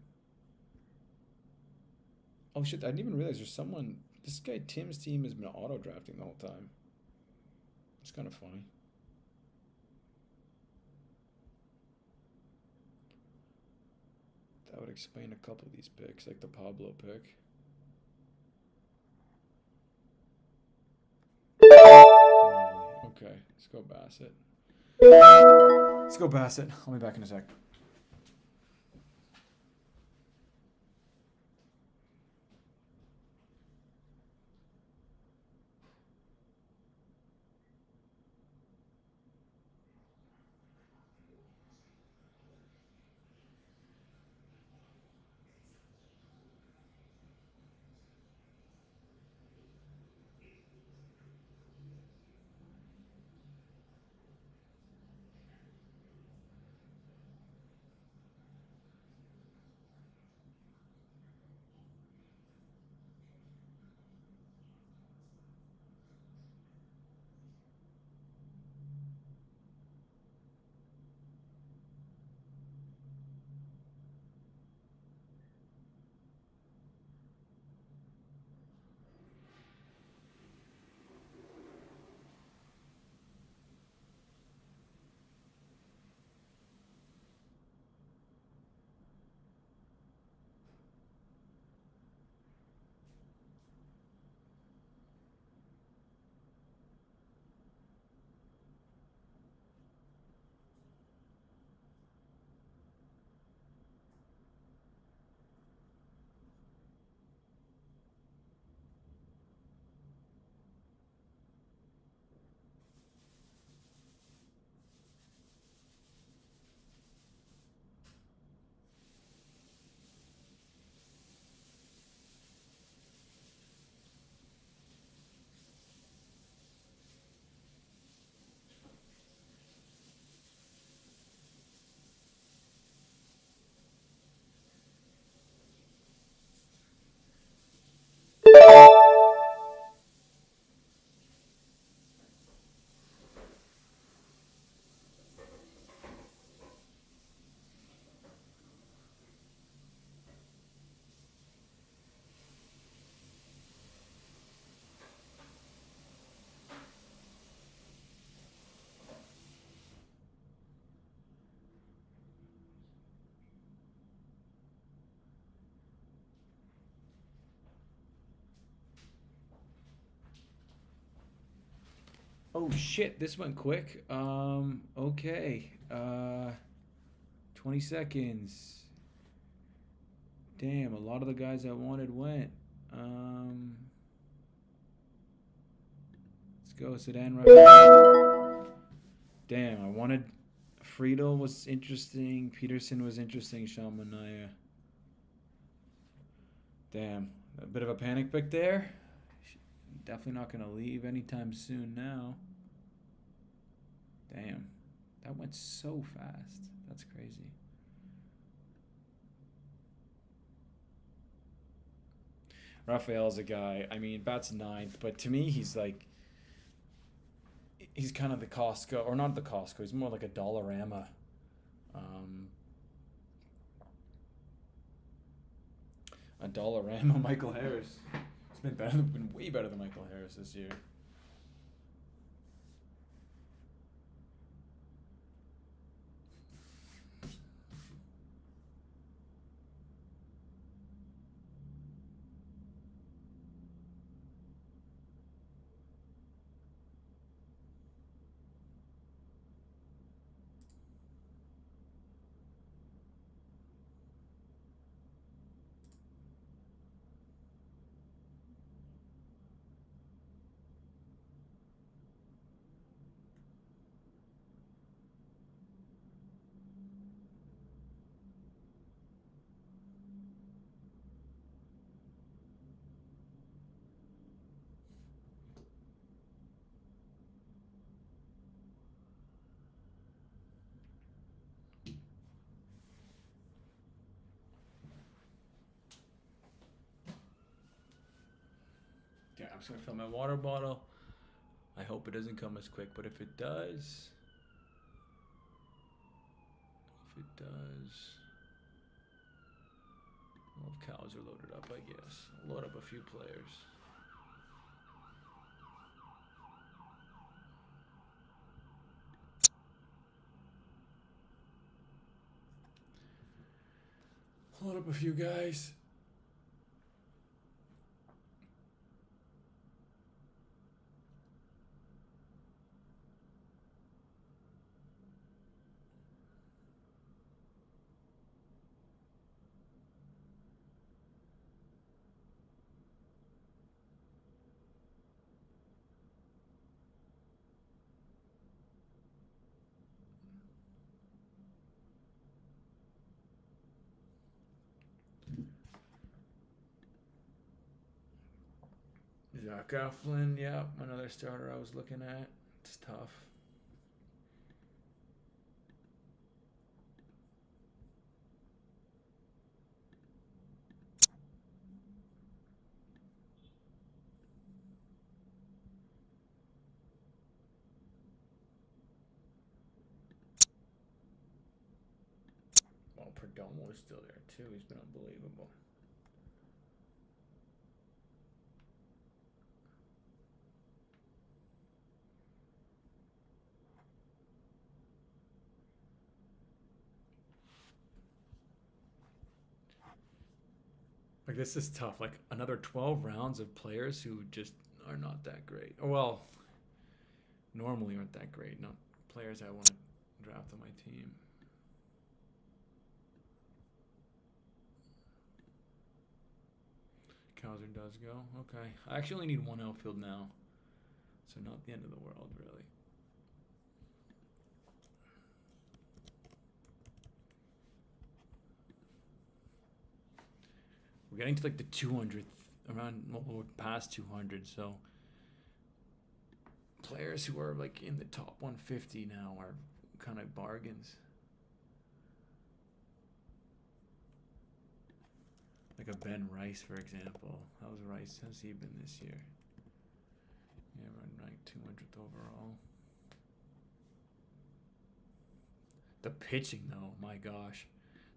Oh shit, I didn't even realize there's someone. This guy Tim's team has been auto drafting the whole time. It's kind of funny. explain a couple of these picks, like the Pablo pick. Okay, let's go Bassett. Let's go Bassett. I'll be back in a sec. Oh shit, this went quick. Okay. 20 seconds. Damn, a lot of the guys I wanted went. Let's go, Sedan Rafael. Damn, I wanted Friedel was interesting. Peterson was interesting. Sean Manaea. Damn, a bit of a panic pick there. Definitely not going to leave anytime soon now. Damn, that went so fast. That's crazy. Rafael's a guy, I mean, bats ninth, but to me, he's like, he's kind of the Costco, or not the Costco, he's more like a Dollarama. A Dollarama Michael Harris. He's been way better than Michael Harris this year. Yeah, I'm just gonna fill my water bottle. I hope it doesn't come as quick, but if it does, well, if cows are loaded up, I guess. I'll load up a few players. Pull up a few guys. Zach Eflin, yeah, another starter I was looking at. It's tough. Well, Perdomo is still there too. He's been unbelievable. Like, this is tough. Like, another 12 rounds of players who just are not that great. Well, normally aren't that great. Not players I want to draft on my team. Cowser does go. Okay. I actually only need one outfield now. So not the end of the world, really. We're getting to like the 200th, around, well, we're past 200, so players who are like in the top 150 now are kind of bargains. Like a Ben Rice, for example. How's Rice? How's he been this year? Yeah, we're ranked 200th overall. The pitching, though, my gosh.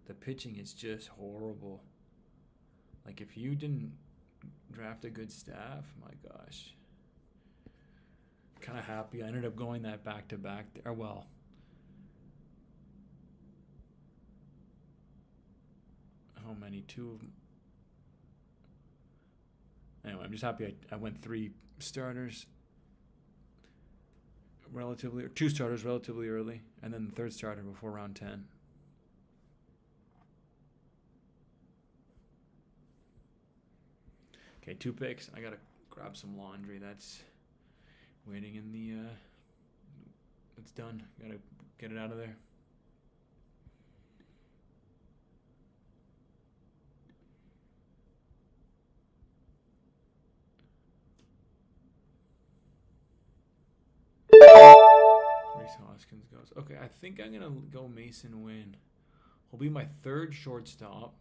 The pitching is just horrible. Like, if you didn't draft a good staff, my gosh. Kind of happy. I ended up going that back-to-back there. Well, how many? Two of them. Anyway, I'm just happy I went 3 starters relatively, or 2 starters relatively early, and then the 3rd starter before round 10. Okay, 2 picks. I gotta grab some laundry. That's waiting in the. It's done. Gotta get it out of there. Reese Hoskins goes. Okay, I think I'm gonna go Mason Wynn. He'll be my 3rd shortstop,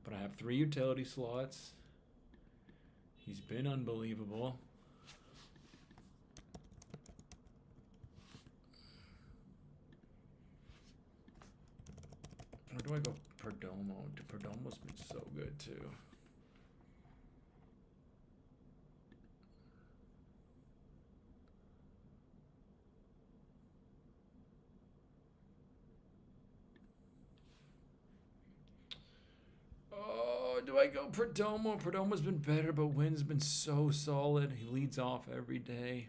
but I have 3 utility slots. He's been unbelievable. Or do I go Perdomo? Perdomo's been so good too. Oh, do I go Perdomo? Perdomo's been better, but Wynn's been so solid. He leads off every day.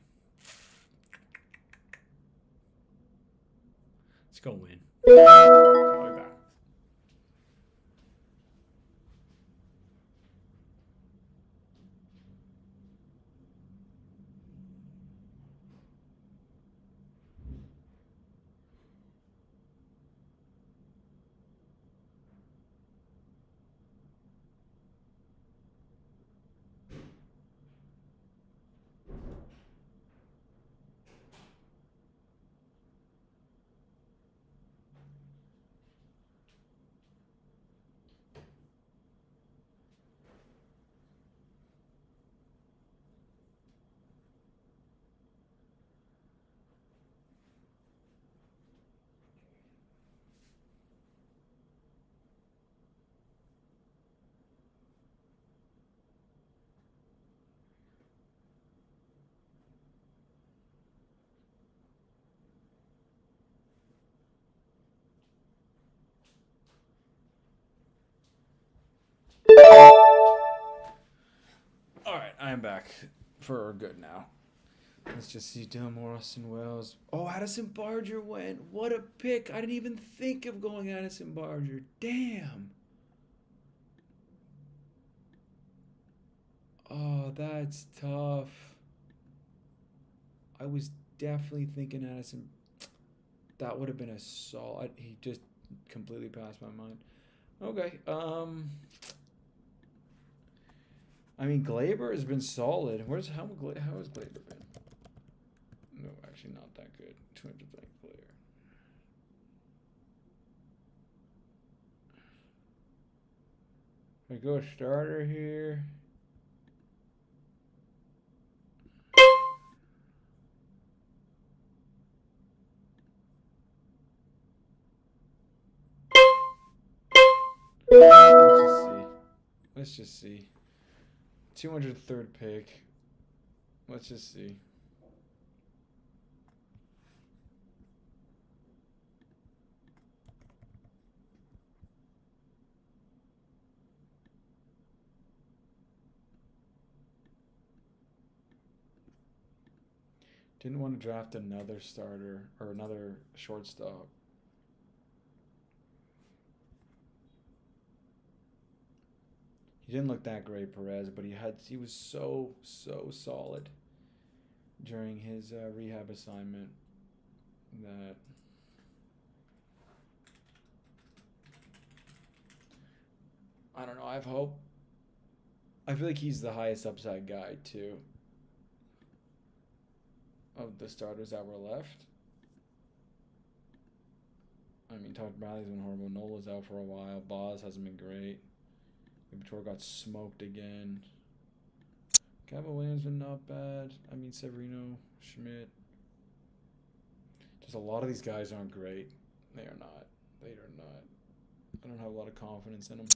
Let's go Wynn. I'll be back. back for good now. Let's just see Dylan Morrison Wells. Oh, Addison Barger went. What a pick. I didn't even think of going Addison Barger. Damn. Oh, that's tough. I was definitely thinking Addison. That would have been a solid. He just completely passed my mind. Okay. I mean, Glaber has been solid. How has Glaber been? No, actually not that good. 200th ranked player. I go starter here. Let's just see. 203rd pick. Let's just see. Didn't want to draft another starter or another shortstop. He didn't look that great, Perez, but he was so solid during his rehab assignment that I don't know. I have hope. I feel like he's the highest upside guy too of the starters that were left. I mean, Todd Bradley's been horrible. Nola's out for a while. Boz hasn't been great. Vitor got smoked again. Cavill Williams been not bad. I mean, Severino, Schmidt. Just a lot of these guys aren't great. They are not. They are not. I don't have a lot of confidence in them.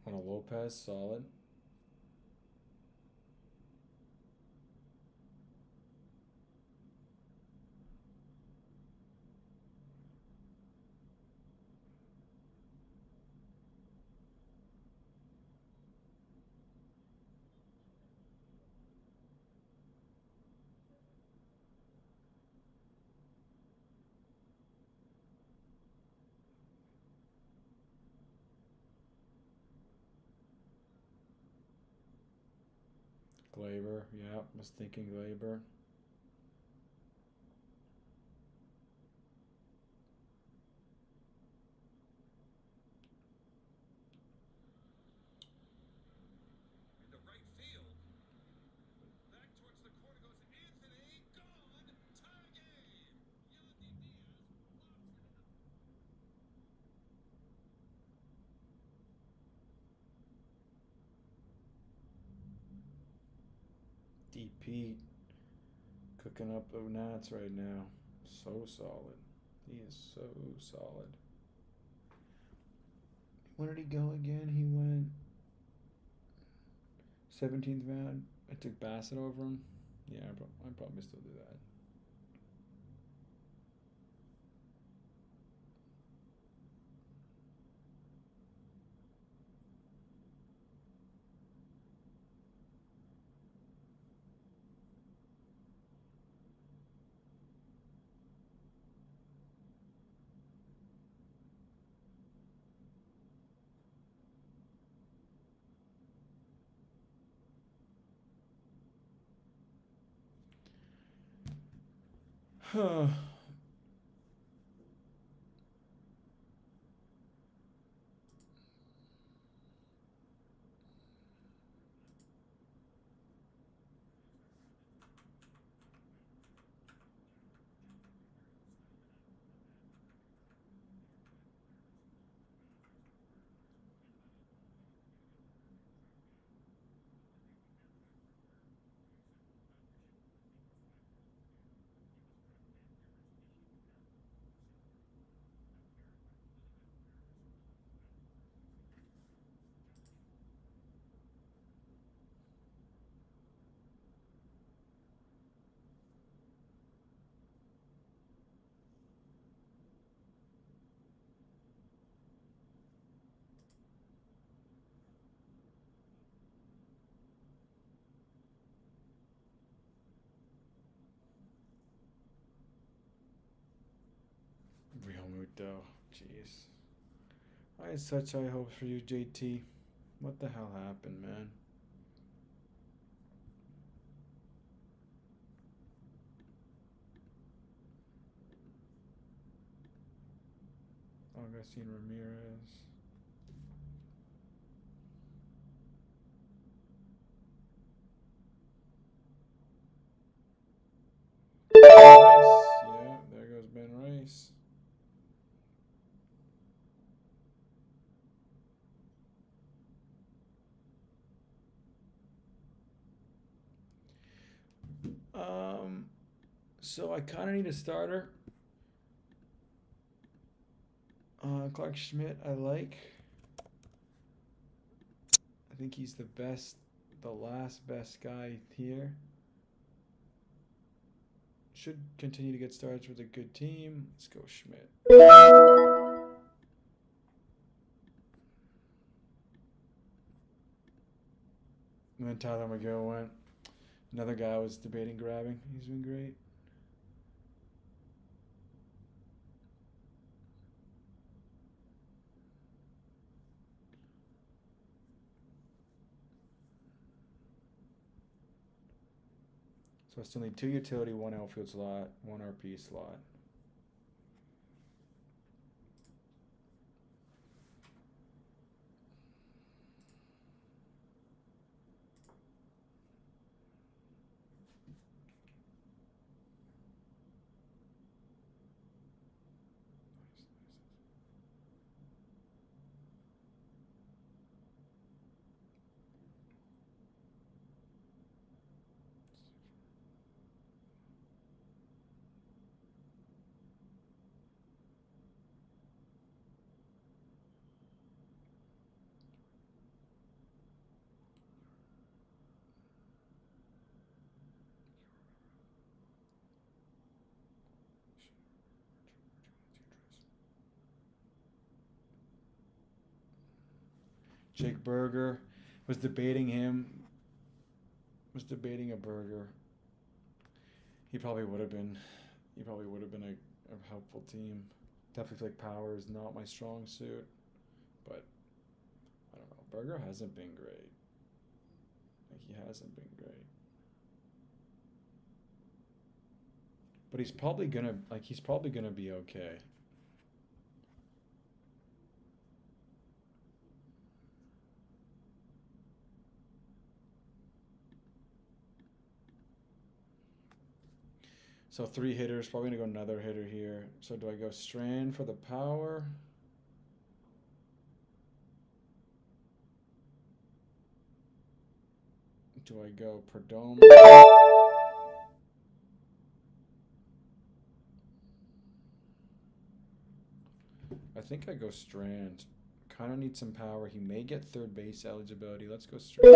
On a Lopez, solid. Glaber, yeah, was thinking Glaber. DP cooking up the Nats right now. So solid. He is so solid. Where did he go again? He went 17th man. I took Bassett over him. Yeah, I'd probably still do that. Huh. though. Jeez. I had such high hopes for you, JT. What the hell happened, man? Augustine Ramirez. Rice. Yeah, there goes Ben Rice. So I kind of need a starter. Clark Schmidt, I like. I think he's the best, the last best guy here. Should continue to get starts with a good team. Let's go Schmidt. And then Tyler McGill went. Another guy I was debating grabbing. He's been great. So I still need 2 utility, 1 outfield slot, 1 RP slot. Jake Berger. Was debating him. Was debating a Berger. He probably would have been. He probably would have been a helpful team. Definitely feel like power is not my strong suit, but I don't know. Berger hasn't been great. Like he hasn't been great. But he's probably gonna be okay. So 3 hitters, probably gonna go another hitter here. So do I go Strand for the power? Do I go Perdomo? I think I go Strand. Kind of need some power. He may get third base eligibility. Let's go Strand.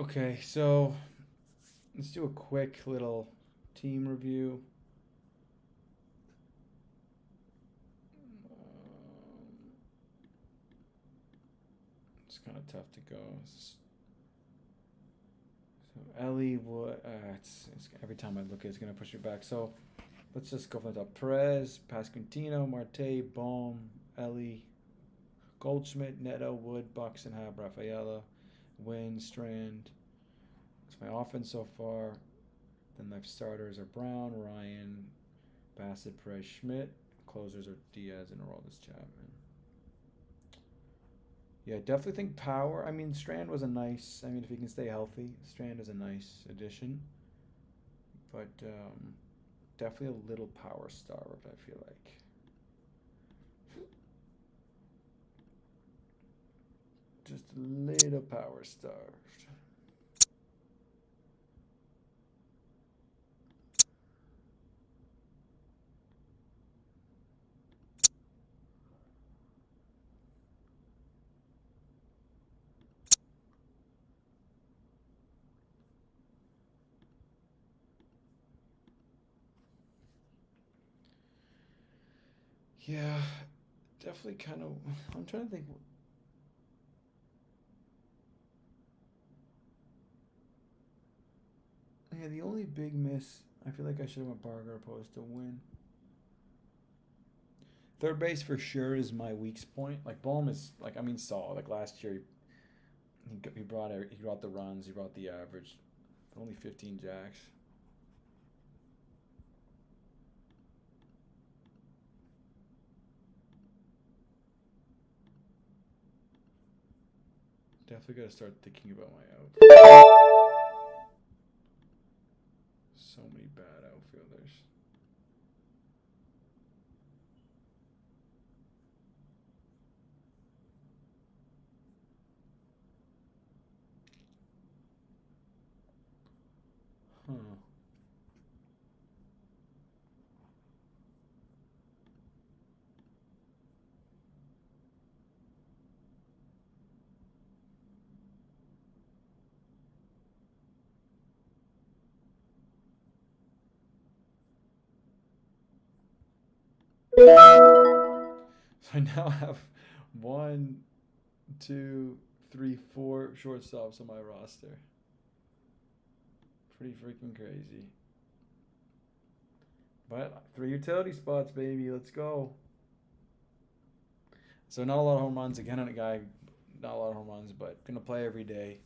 Okay, so let's do a quick little team review. It's kind of tough to go. So Ellie would. It's every time I look at it, it's gonna push me back. So let's just go from the top. Perez, Pasquantino, Marte, Bohm, Ellie, Goldschmidt, Neto, Wood, Buxenhab, Rafaela, Wynn, Strand. That's my offense so far. Then my starters are Brown, Ryan, Bassett, Perez, Schmidt. Closers are Diaz and Aroldis Chapman. Yeah, I definitely think power. I mean, Strand was a nice. I mean, if he can stay healthy, Strand is a nice addition. But definitely a little power starved, I feel like. Just a little power starved. Yeah, definitely kind of. I'm trying to think. Yeah, the only big miss. I feel like I should have went Barger opposed to Win. Third base for sure is my weak point. Like Bohm is like I mean Saul like last year he brought the runs, he brought the average, only 15 jacks. Definitely got to start thinking about my outfield. So many bad outfielders. Huh. So I now have one, two, three, four shortstops on my roster. Pretty freaking crazy. But 3 utility spots, baby. Let's go. So not a lot of home runs again on a guy. Not a lot of home runs, but gonna play every day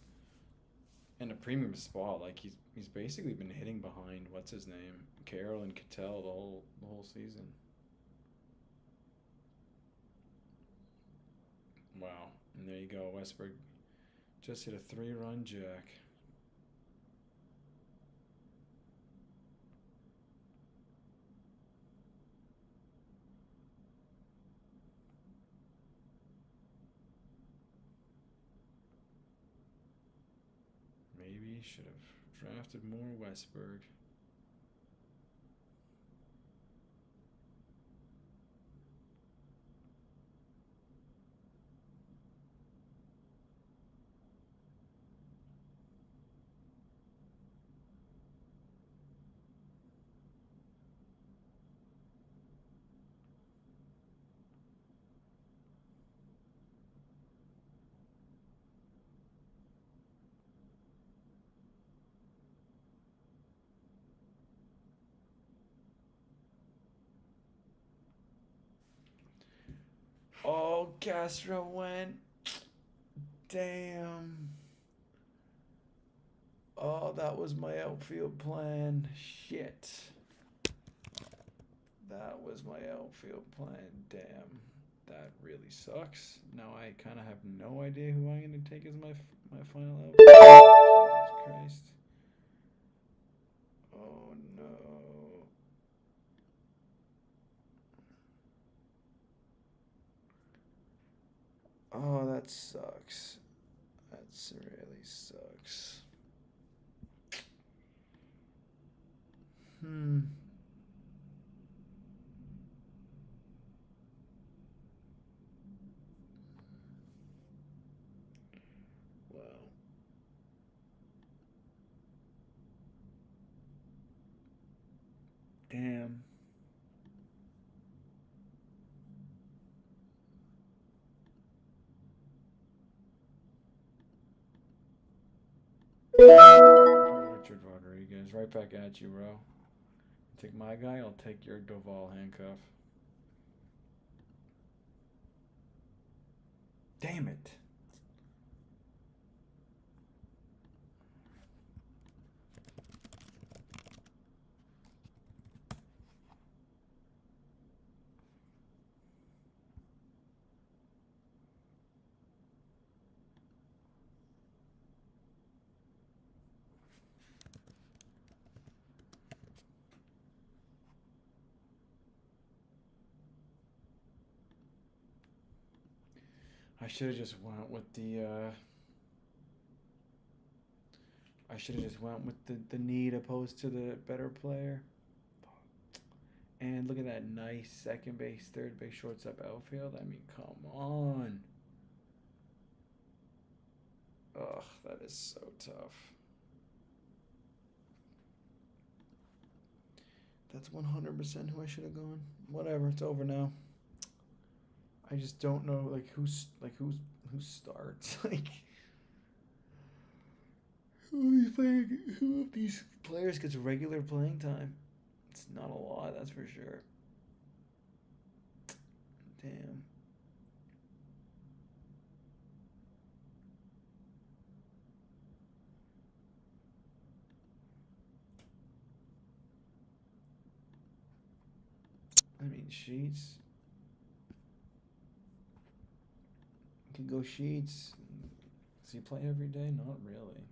in a premium spot. Like he's basically been hitting behind what's his name, Carroll and Cattell the whole season. Wow. And there you go. Westberg just hit a 3-run jack. Maybe should have drafted more Westberg. Oh, Castro went. Damn. Oh, that was my outfield plan. Shit. That was my outfield plan. Damn. That really sucks. Now I kind of have no idea who I'm going to take as my final outfield. Jesus Christ. Oh no. Oh, that sucks. That's really sucks. Hmm. Wow. Richard Rodriguez, right back at you, bro. Take my guy, I'll take your Doval handcuff. Damn it. I should have just went with the. I should have just went with the need opposed to the better player. And look at that nice second base, third base, shortstop, outfield. I mean, come on. Ugh, that is so tough. That's 100% who I should have gone. Whatever, it's over now. I just don't know who starts. Like who of these players gets regular playing time? It's not a lot, that's for sure. Damn. I mean, Sheets. Can go Sheets. Does he play every day? Not really.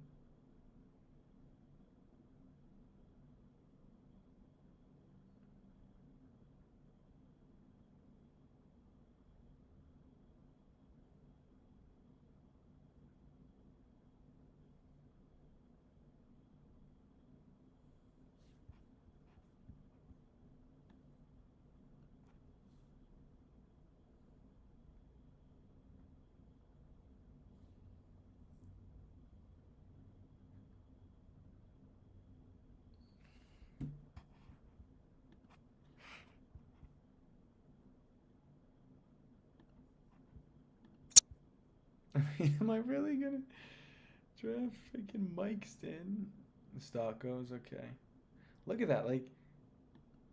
I mean, am I really gonna draft freaking Mike Stin? The stock goes okay. Look at that. Like,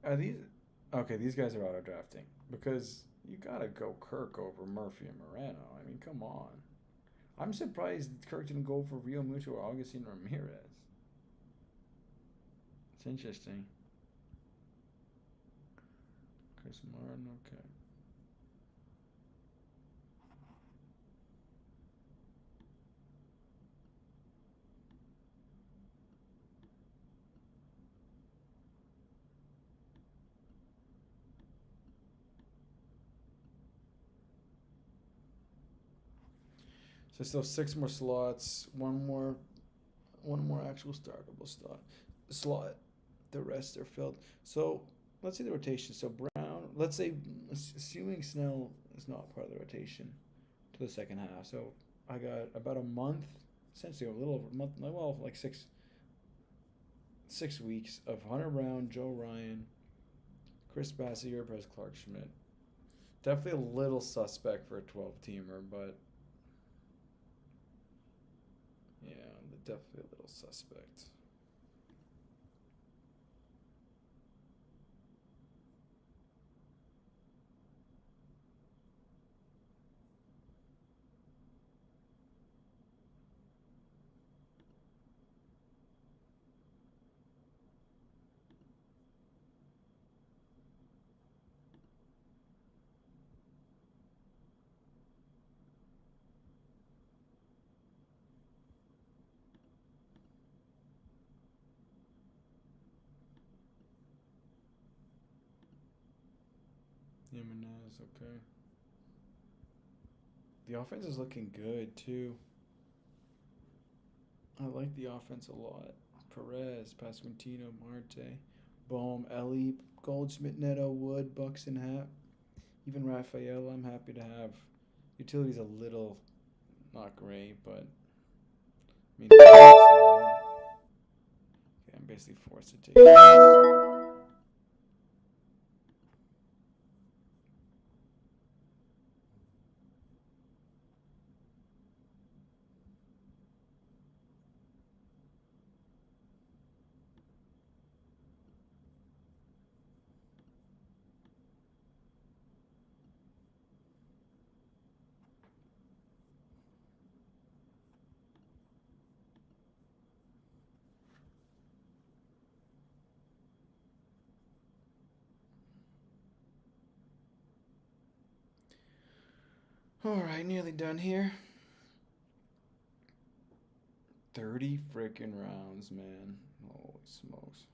are these okay? These guys are auto drafting because you gotta go Kirk over Murphy and Moreno. I mean, come on. I'm surprised Kirk didn't go for Real Muto or Augustine Ramirez. It's interesting. Chris Martin, okay. So still six more slots. One more actual startable slot. The rest are filled. So let's see the rotation. So Brown. Let's say assuming Snell is not part of the rotation to the second half. So I got about a month, essentially a little over a month. Well, like 6 weeks of Hunter Brown, Joe Ryan, Chris Bassey, or Press Clark Schmidt. Definitely a little suspect for a 12-teamer, but yeah, definitely a little suspect. Jimenez, okay. The offense is looking good too. I like the offense a lot. Perez, Pasquantino, Marte, Bohm, Ellie, Goldschmidt, Neto, Wood, Buxton, Hat, even Raphael. I'm happy to have. Utility's a little not great, but I mean, okay, I'm basically forced to take this. Alright, nearly done here. 30 freaking rounds, man. Holy smokes.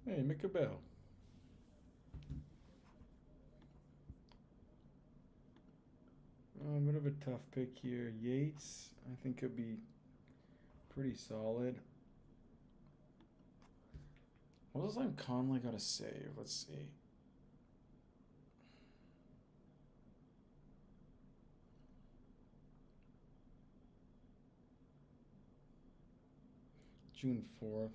Hey, make a bell. A bit of a tough pick here. Yates, I think could be pretty solid. What does I'm Conley got to save? Let's see. June 4th.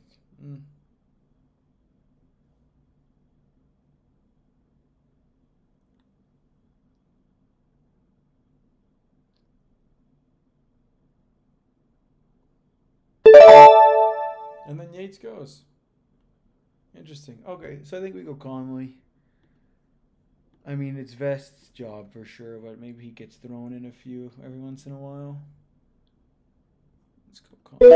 And then Yates goes. Interesting. Okay, so I think we go Conley. I mean, it's Vest's job for sure, but maybe he gets thrown in a few every once in a while. Let's go Conley.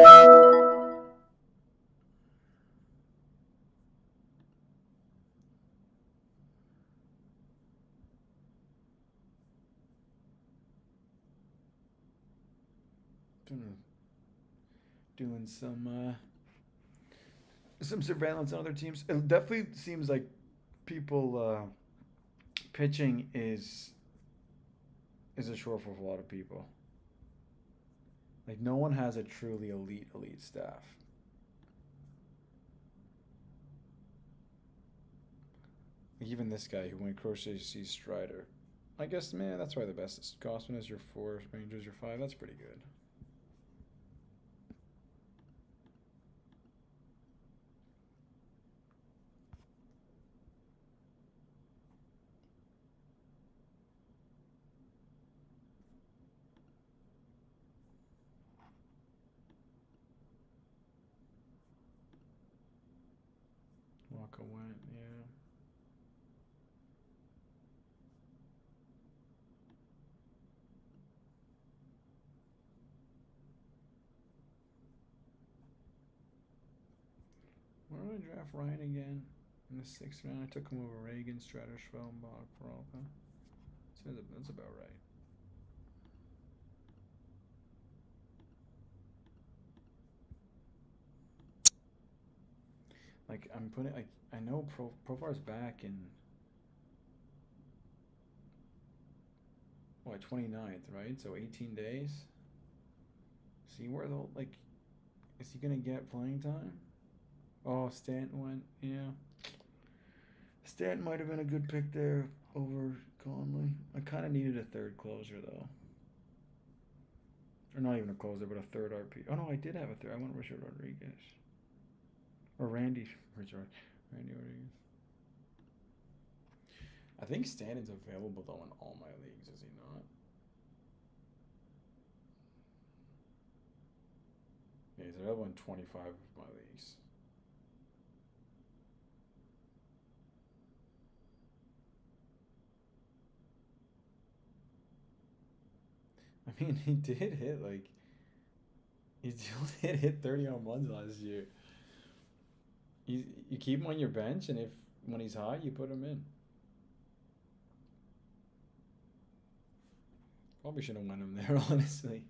Doing some surveillance on other teams. It definitely seems like people pitching is a shortfall for a lot of people. Like no one has a truly elite staff. Like even this guy who went Crochet sees Strider. I guess man, that's probably the best. Gossman is your 4, Rangers your 5. That's pretty good. Waka went, yeah. Where did I draft Ryan again? In the 6th round, I took him over Reagan, Strider, Schwellenbach, Peralta. So that's about right. Like I'm putting like I know Profar's back in what 29th, right? So 18 days. See where the like is he gonna get playing time? Oh, Stanton went. Yeah, Stanton might have been a good pick there over Conley. I kind of needed a third closer though, or not even a closer, but a third RP. Oh no, I did have a third. I went Richard Rodriguez or Randy Richard Randy Rodriguez. I think Stanton's available though in all my leagues, is he not? Yeah, he's available in 25 of my leagues. I mean, he did hit like He did hit 30 home runs last year. You keep him on your bench, and if when he's hot, you put him in. Probably should have went him there, honestly.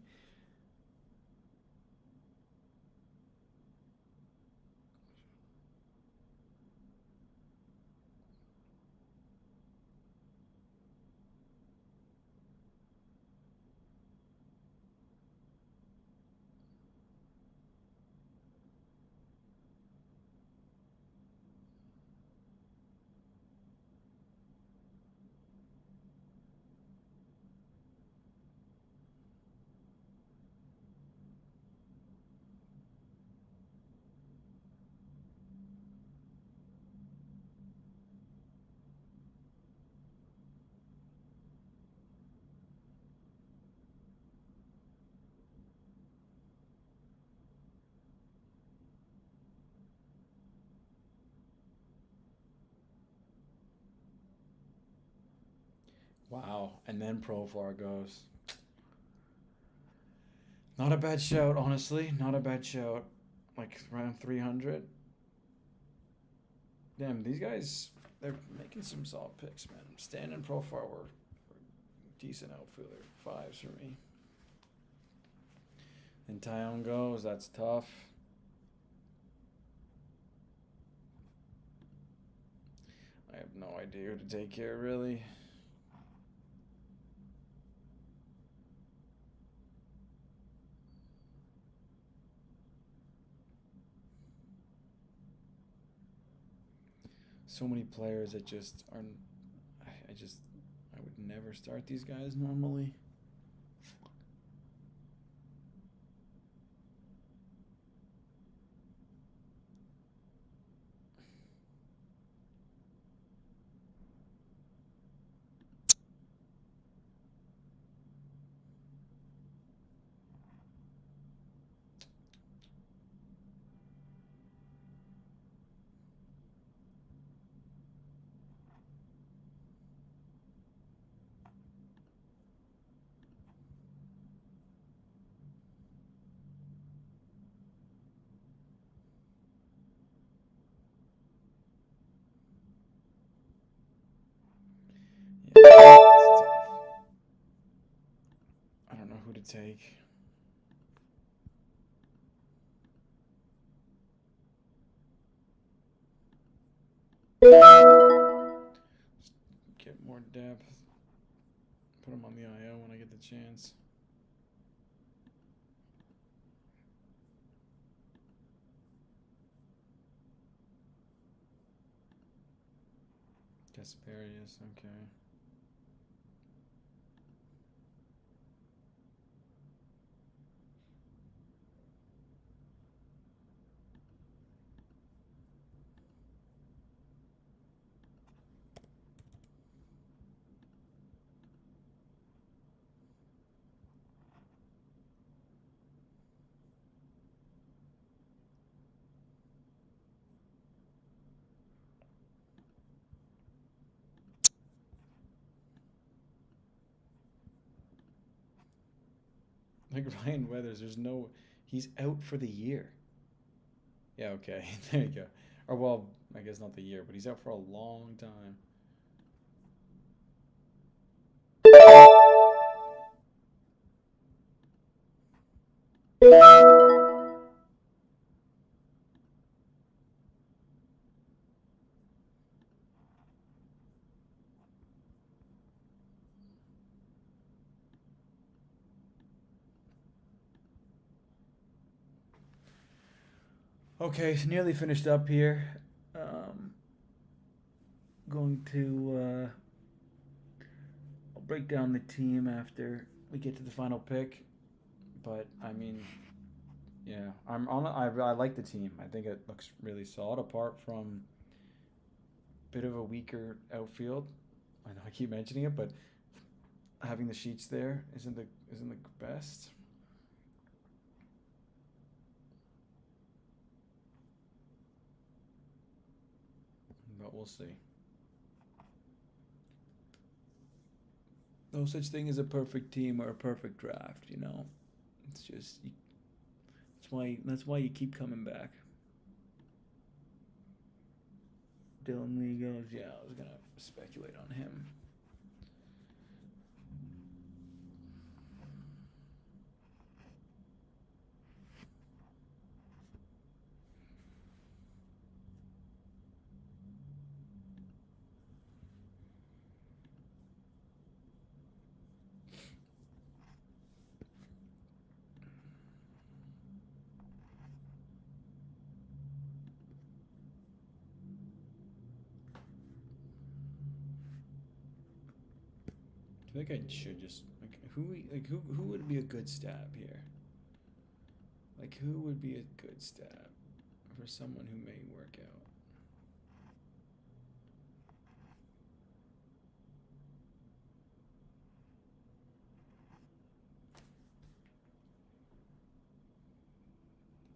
Wow. And then Profar goes. Not a bad shout, honestly. Not a bad shout. Like around 300. Damn, these guys, they're making some solid picks, man. Stan and Profar were decent outfielder. Fives for me. And Tyone goes. That's tough. I have no idea who to take here, really. So many players that just are. I would never start these guys normally. Yeah, it's tough. I don't know who to take. Get more depth. Put him on the IO when I get the chance. Gasparius, okay. Like Ryan Weathers, he's out for the year. Yeah, okay, there you go. Or well, I guess not the year, but he's out for a long time. Okay, so nearly finished up here. Um, going to I'll break down the team after we get to the final pick. But I mean, yeah, I'm on. I like the team. I think it looks really solid. Apart from a bit of a weaker outfield. I know I keep mentioning it, but having the Sheets there isn't the best. But we'll see. No such thing as a perfect team or a perfect draft. It's just That's why you keep coming back. Dylan Lee goes. Yeah, I was gonna speculate on him. I think I should just who would be a good stab here? Like who would be a good stab for someone who may work out?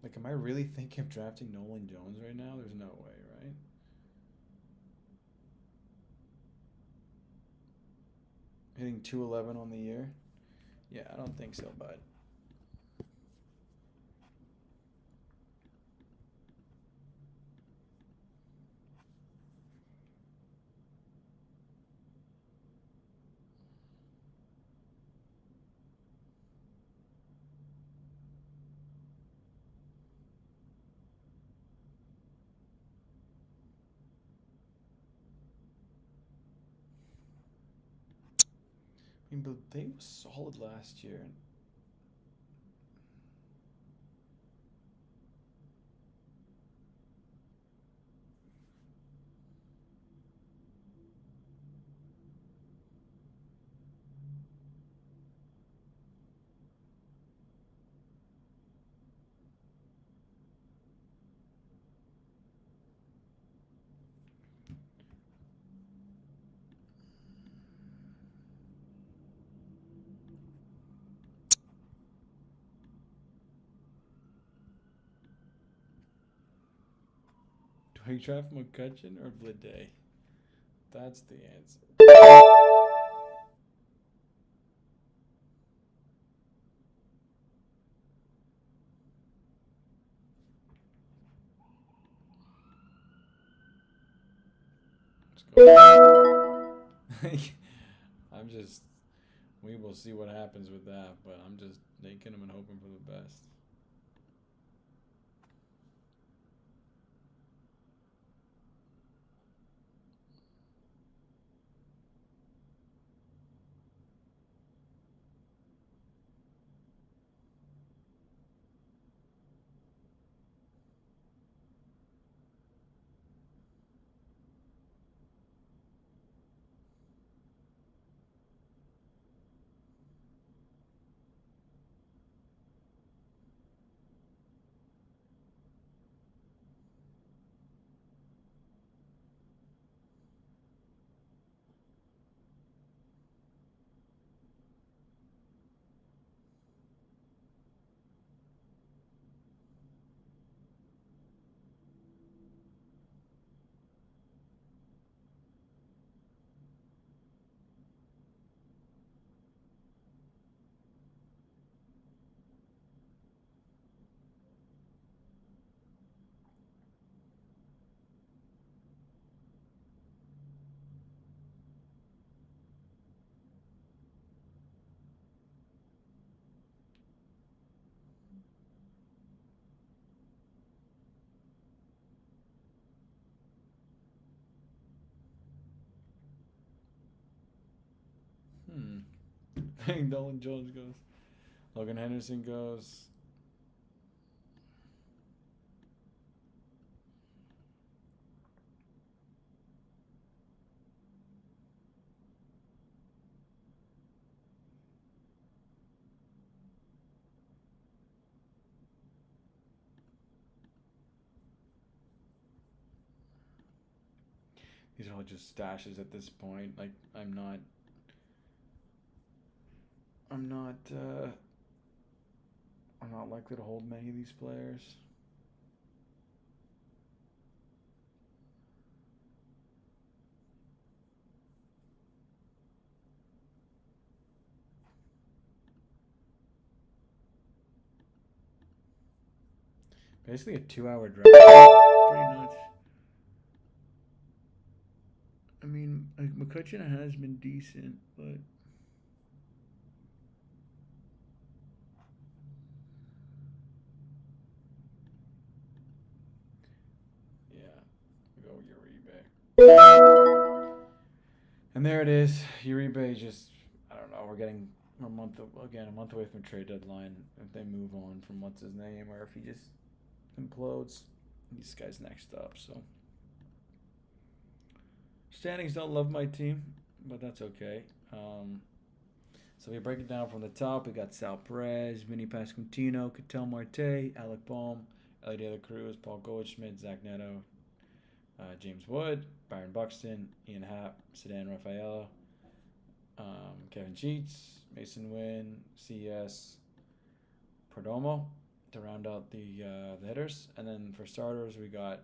Like, am I really thinking of drafting Nolan Jones right now? There's no way, right? Hitting 211 on the year? Yeah, I don't think so, bud. I mean, but they were solid last year. Do I draft McCutcheon or Blade? That's the answer. Let's go. I'm just. We will see what happens with that, but I'm just making them and hoping for the best. Nolan Jones goes. Logan Henderson goes. These are all just stashes at this point. Like I'm not. I'm not. I'm not likely to hold many of these players. Basically a 2-hour drive. Pretty nuts. I mean, like, McCutcheon has been decent, but yeah, go Uribe. And there it is. Uribe just, I don't know. We're getting a month away from trade deadline. If they move on from what's his name, or if he just implodes, this guy's next up. So standings don't love my team, but that's okay. So we break it down from the top. We got Sal Perez, Vinny Pasquantino, Cattell Marte, Alec Bohm, Ellie De La Cruz, Paul Goldschmidt, Zach Neto, James Wood, Byron Buxton, Ian Happ, Sedan Rafaela, Kevin Cheats, Mason Wynn, CS, Perdomo to round out the hitters. And then for starters, we got,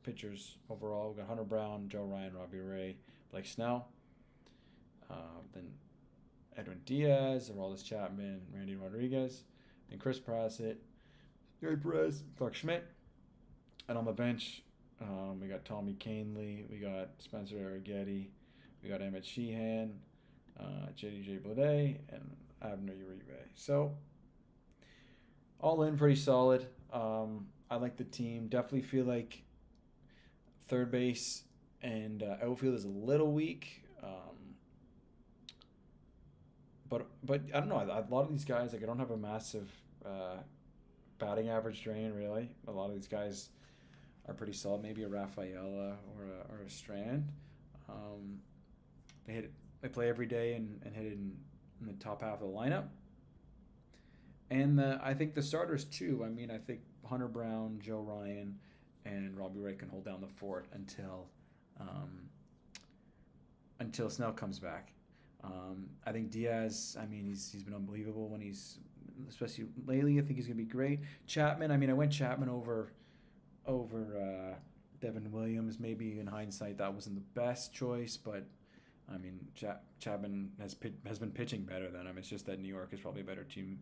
pitchers overall, we got Hunter Brown, Joe Ryan, Robbie Ray, Blake Snell. Then Edwin Diaz, Aroldis Chapman, Randy Rodriguez, and Chris Prassett, Gary Perez, Clark Schmidt. And on the bench, we got Tommy Canley, we got Spencer Arrighetti, we got Emmett Sheehan, JDJ Bleday, and Abner Uribe. So, all in pretty solid. I like the team. Definitely feel like third base and outfield is a little weak. But I don't know. A lot of these guys, like, I don't have a massive batting average drain, really. A lot of these guys are pretty solid. Maybe a Rafaela or a Strand. They play every day and hit it in the top half of the lineup. And I think the starters too. I mean, I think Hunter Brown, Joe Ryan, and Robbie Ray can hold down the fort until Snell comes back. I think Diaz, I mean, he's been unbelievable when especially lately. I think he's gonna be great. Chapman, I mean, I went Chapman over Devin Williams. Maybe in hindsight that wasn't the best choice, but I mean, Chapman has been pitching better than him. It's just that New York is probably a better team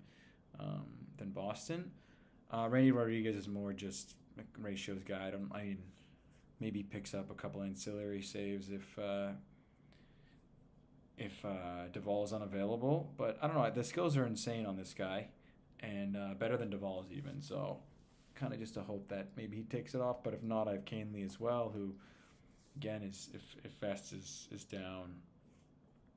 than Boston. Randy Rodriguez is more just a ratios guy. I mean, maybe picks up a couple ancillary saves if Duvall's unavailable. But I don't know. The skills are insane on this guy, and better than Duvall's even. So kind of just a hope that maybe he takes it off. But if not, I have Canley as well, who again is if Vest is down,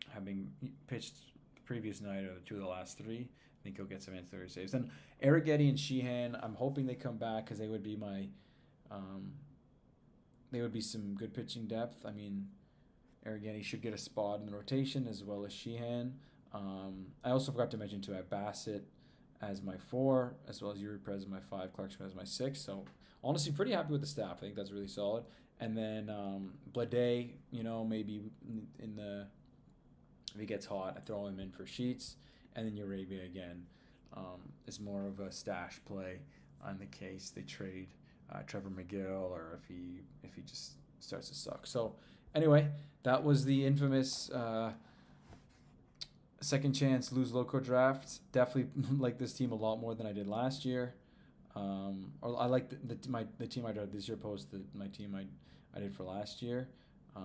having pitched the previous night or the two of the last three, I think he'll get some ancillary saves. And Arrighetti and Sheehan, I'm hoping they come back because they would be some good pitching depth. I mean, Arrighetti should get a spot in the rotation as well as Sheehan. I also forgot to mention too, I have Bassett as my 4, as well as Yuri Perez as my 5, Clark Schmidt as my 6. So honestly, pretty happy with the staff. I think that's really solid. And then Bleday, maybe if he gets hot, I throw him in for Sheets. And then Uribe again is more of a stash play in the case they trade Trevor McGill or if he just starts to suck. So anyway, that was the infamous second chance Luz Loco draft. Definitely like this team a lot more than I did last year. Or I like the team I did this year opposed to my team I did for last year. I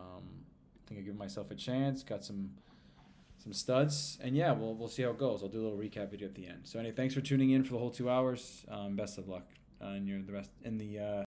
think I give myself a chance. Got some studs, and yeah, we'll see how it goes. I'll do a little recap video at the end. So anyway, thanks for tuning in for the whole 2 hours. Best of luck in the rest in the